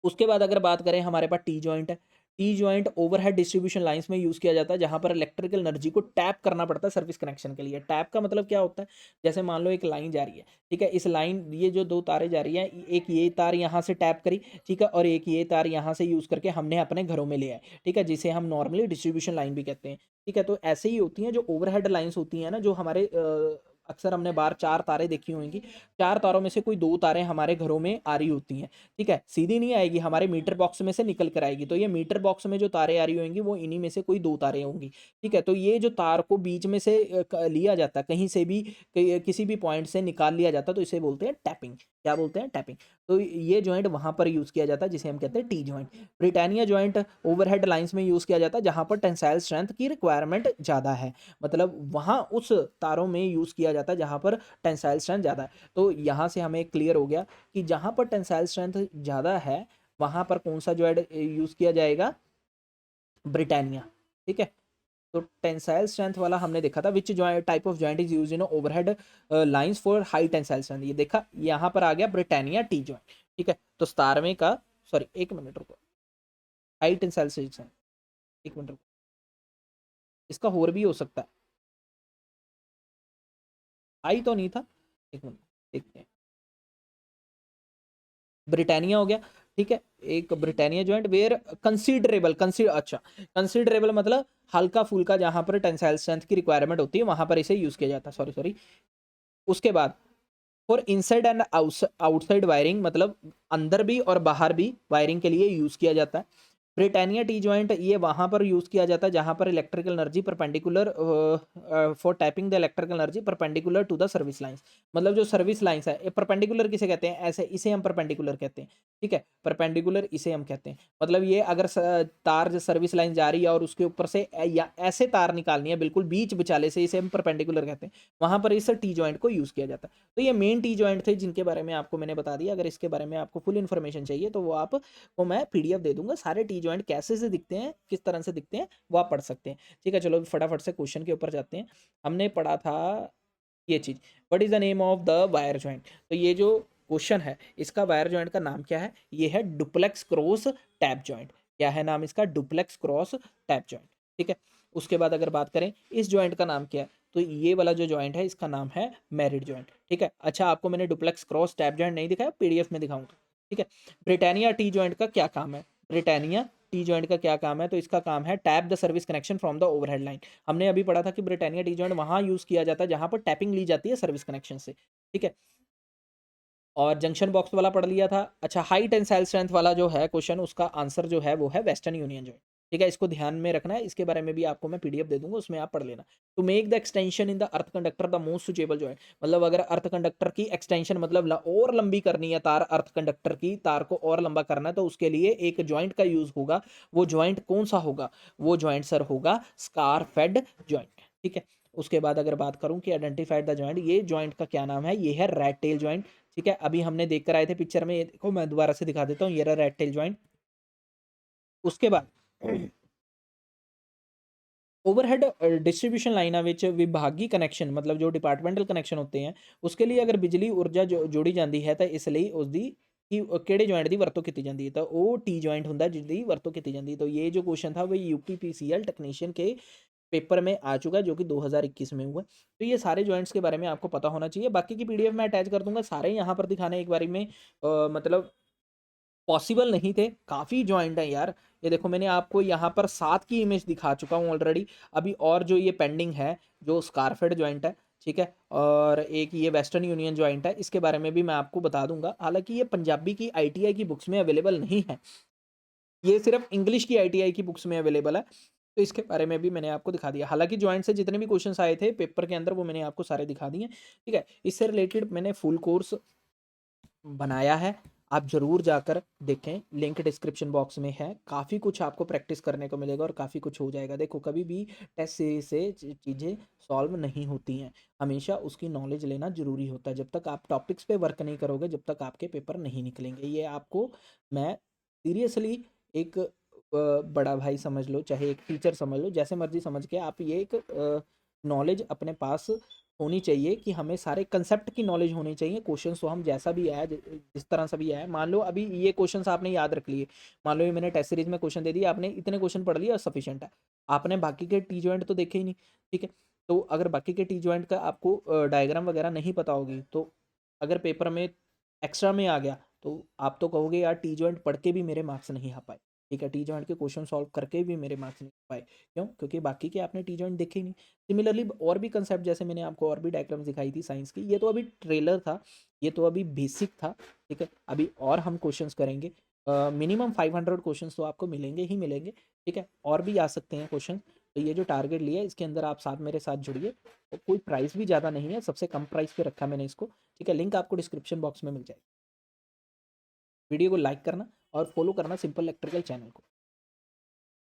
उसके बाद अगर बात करें हमारे पास टी जॉइंट है। T joint overhead distribution lines में यूज़ किया जाता है जहाँ पर इलेक्ट्रिकल एनर्जी को टैप करना पड़ता है सर्विस कनेक्शन के लिए। टैप का मतलब क्या होता है, जैसे मान लो एक लाइन जा रही है, ठीक है, इस लाइन ये जो दो तारें जा रही हैं, एक ये तार यहाँ से टैप करी, ठीक है, और एक ये तार यहाँ से यूज़ करके हमने अपने घरों में लिया है, ठीक है, जिसे हम नॉर्मली डिस्ट्रीब्यूशन लाइन भी कहते हैं, ठीक है। तो ऐसे ही होती हैं जो ओवरहेड लाइन्स होती हैं ना, जो हमारे अक्सर हमने बार 4 तारें देखी होंगी, 4 तारों में से कोई 2 तारें हमारे घरों में आ रही होती हैं, ठीक है? सीधी नहीं आएगी, हमारे मीटर बॉक्स में से निकल कर आएगी, तो ये मीटर बॉक्स में जो तारें आ रही होंगी वो इन्हीं में से कोई 2 तारें होंगी, ठीक है? तो ये जो तार को बीच में से लिया जाता है, कहीं से भी किसी भी पॉइंट से निकाल लिया जाता है, तो इसे बोलते हैं टैपिंग। क्या बोलते हैं? टैपिंग। तो ये जॉइंट वहाँ पर यूज़ किया जाता है जिसे हम कहते हैं T joint. Britannia joint overhead lines में यूज़ किया जाता है जहाँ पर टेंसाइल स्ट्रेंथ की रिक्वायरमेंट ज़्यादा है, मतलब वहाँ उस तारों में यूज़ किया जाता है जहाँ पर टेंसाइल स्ट्रेंथ ज़्यादा है। तो यहाँ से हमें क्लियर हो गया कि जहाँ पर टेंसाइल स्ट्रेंथ ज़्यादा है वहाँ पर कौन सा जॉइंट यूज़ किया जाएगा? ब्रिटानिया, ठीक है? तो टेंसाइल स्ट्रेंथ वाला हमने देखा था, which joint type of joint is use in overhead lines for high tensile strength, ये देखा, यहाँ पर आ गया ब्रिटानिया टी जॉइंट, ठीक है? तो 17वें का, सॉरी एक मिनट रुको, हाई टेंसाइल स्ट्रेंथ, एक मिनट रुको, इसका और भी हो सकता है, हाई तो नहीं था, एक मिनट देखते हैं। ब्रिटानिया हो गया, ठीक है? एक ब्रिटानिया जॉइंट वेयर कंसीडरेबल, अच्छा, कंसीडरेबल मतलब हल्का फुल्का, जहां पर टेंसाइल स्ट्रेंथ की रिक्वायरमेंट होती है वहां पर इसे यूज किया जाता है, सॉरी सॉरी। उसके बाद for inside and outside wiring, मतलब अंदर भी और बाहर भी वायरिंग के लिए यूज किया जाता है। ब्रिटानिया टी जॉइंट ये वहां पर यूज किया जाता है जहां पर electrical energy perpendicular for tapping the electrical energy perpendicular to the service lines, मतलब जो सर्विस लाइंस है, परपेंडिकुलर किसे कहते हैं? ऐसे, इसे हम परपेंडिकुलर कहते हैं, ठीक है? परपेंडिकुलर इसे हम कहते हैं, मतलब ये अगर तार जो सर्विस लाइन जा रही है और उसके ऊपर से या ऐसे तार निकालनी है बिल्कुल बीच बिचाले से, इसे हम परपेंडिकुलर कहते हैं, वहां पर इस टी जॉइंट को यूज किया जाता है। तो ये मेन टी जॉइंट थे जिनके बारे में आपको मैंने बता दिया। अगर इसके बारे में आपको फुल इन्फॉर्मेशन चाहिए तो वो आप को मैं पीडीएफ दे दूंगा, सारे टी जॉइंट कैसे से दिखते हैं, किस तरह से दिखते हैं, वो आप पढ़ सकते हैं, ठीक है? चलो फटाफट से क्वेश्चन के ऊपर जाते हैं। हमने पढ़ा था ये चीज, what is the name of the wire joint? तो ये जो क्वेश्चन है इसका वायर जॉइंट का नाम क्या है? ये है डुप्लेक्स क्रॉस टैप जॉइंट। क्या है नाम इसका? डुप्लेक्स क्रॉस टैप जॉइंट, ठीक है? उसके बाद अगर बात करें इस जॉइंट का नाम क्या है, तो ये वाला जो जॉइंट है इसका नाम है मैरिड जॉइंट, ठीक है? अच्छा, आपको मैंने डुप्लेक्स क्रॉस टैप जॉइंट नहीं दिखाया, पीडीएफ में दिखाऊंगा, ठीक है? ब्रिटानिया टी जॉइंट का क्या काम है? ब्रिटानिया टी जॉइंट का क्या काम है? तो इसका काम है tap the service connection from the overhead line. हमने अभी पढ़ा था कि ब्रिटानिया टी जॉइंट वहां यूज किया जाता है जहां पर टैपिंग ली जाती है सर्विस कनेक्शन से, ठीक है? और जंक्शन बॉक्स वाला पढ़ लिया था। अच्छा, हाई टेंसाइल स्ट्रेंथ वाला जो है क्वेश्चन, उसका आंसर जो है वो है वेस्टर्न यूनियन जॉइंट, ठीक है? इसको ध्यान में रखना है, इसके बारे में भी आपको मैं पीडीएफ दे दूंगा, उसमें आप पढ़ लेना। To make the extension in the earth conductor the most suitable joint, मतलब अगर अर्थ कंडक्टर की एक्सटेंशन मतलब और लंबी करनी है तार, अर्थ कंडक्टर की तार को और लंबा करना है, तो उसके लिए एक जॉइंट का यूज होगा। वो जॉइंट कौन सा होगा? वो जॉइंट सर होगा स्कार फेड जॉइंट, ठीक है? उसके बाद अगर बात करूं कि आइडेंटिफाइड द जॉइंट, ये जॉइंट का क्या नाम है? ये है रैट टेल जॉइंट, ठीक है? अभी हमने देख कर आए थे पिक्चर में, ये देखो मैं दोबारा से दिखा देता हूँ, ये रहा रेड टेल जॉइंट। उसके बाद ओवरहेड डिस्ट्रीब्यूशन लाइना विच विभागी कनेक्शन, मतलब जो डिपार्टमेंटल कनेक्शन होते हैं, उसके लिए अगर बिजली ऊर्जा जोड़ी ਜਾਂਦੀ ਹੈ ਤਾਂ ਇਸ ਲਈ ਉਸਦੀ ਕਿ ਕਿਹੜੇ ਜੁਆਇੰਟ ਦੀ ਵਰਤੋਂ ਕੀਤੀ ਜਾਂਦੀ ਹੈ? ਤਾਂ ਉਹ ਟੀ ਜੁਆਇੰਟ ਹੁੰਦਾ ਜਿਹਦੀ ਵਰਤੋਂ ਕੀਤੀ ਜਾਂਦੀ है। तो ये जो क्वेश्चन था वो यूपीपीसीएल टेक्नीशियन के पेपर में आ चुका है जो कि 2021 में हुआ। तो ये सारे जॉइंट्स के बारे में आपको पता होना चाहिए। बाकी की पीडीएफ में अटैच कर दूंगा, सारे यहाँ पर दिखाने एक बारी में मतलब पॉसिबल नहीं थे, काफ़ी जॉइंट है यार। ये देखो मैंने आपको यहाँ पर 7 की इमेज दिखा चुका हूँ ऑलरेडी, अभी और जो ये पेंडिंग है जो स्कारफेड जॉइंट है, ठीक है? और एक ये वेस्टर्न यूनियन जॉइंट है, इसके बारे में भी मैं आपको बता दूंगा। हालांकि ये पंजाबी की आईटीआई की बुक्स में अवेलेबल नहीं है, ये सिर्फ इंग्लिश की आईटीआई की बुक्स में अवेलेबल है, तो इसके बारे में भी मैंने आपको दिखा दिया। हालांकि जॉइंट से जितने भी क्वेश्चंस आए थे पेपर के अंदर वो मैंने आपको सारे दिखा दिए, ठीक है? इससे रिलेटेड मैंने फुल कोर्स बनाया है, आप ज़रूर जाकर देखें, लिंक डिस्क्रिप्शन बॉक्स में है। काफ़ी कुछ आपको प्रैक्टिस करने को मिलेगा और काफ़ी कुछ हो जाएगा। देखो कभी भी टेस्ट सीरीज से चीज़ें सॉल्व नहीं होती हैं, हमेशा उसकी नॉलेज लेना ज़रूरी होता है। जब तक आप टॉपिक्स पे वर्क नहीं करोगे जब तक आपके पेपर नहीं निकलेंगे। ये आपको मैं सीरियसली एक बड़ा भाई समझ लो, चाहे एक टीचर समझ लो, जैसे मर्जी समझ के आप ये एक नॉलेज अपने पास होनी चाहिए कि हमें सारे कंसेप्ट की नॉलेज होनी चाहिए। क्वेश्चंस तो हम जैसा भी आया जिस तरह से भी आया, मान लो अभी ये क्वेश्चंस आपने याद रख लिए, मान लो ये मैंने टेस्ट सीरीज में क्वेश्चन दे दिया, आपने इतने क्वेश्चन पढ़ लिए सफिशिएंट है, आपने बाकी के टी जॉइंट तो देखे ही नहीं, ठीक है? तो अगर बाकी के टी जॉइंट का आपको डायग्राम वगैरह नहीं पता होगी, तो अगर पेपर में एक्स्ट्रा में आ गया तो आप तो कहोगे यार टी जॉइंट पढ़ के भी मेरे मार्क्स नहीं आ पाए। ठीक है, टी जॉइंट के क्वेश्चन सॉल्व करके भी मेरे मार्क्स नहीं आ पाए, क्यों? क्योंकि बाकी के आपने टी जॉइंट देखे ही नहीं। सिमिलरली और भी कंसेप्ट जैसे मैंने आपको और भी डायग्राम्स दिखाई थी साइंस की, ये तो अभी ट्रेलर था, ये तो अभी बेसिक था, ठीक है। अभी और हम क्वेश्चंस करेंगे, मिनिमम 500 क्वेश्चंस तो आपको मिलेंगे ही मिलेंगे, ठीक है। और भी आ सकते हैं क्वेश्चन। तो ये जो टारगेट लिया है इसके अंदर आप साथ मेरे साथ जुड़िए, और कोई प्राइस भी ज़्यादा नहीं है, सबसे कम प्राइस पे रखा मैंने इसको, ठीक है। लिंक आपको डिस्क्रिप्शन बॉक्स में मिल जाएगी। वीडियो को लाइक करना और फॉलो करना सिंपल इलेक्ट्रिकल चैनल को।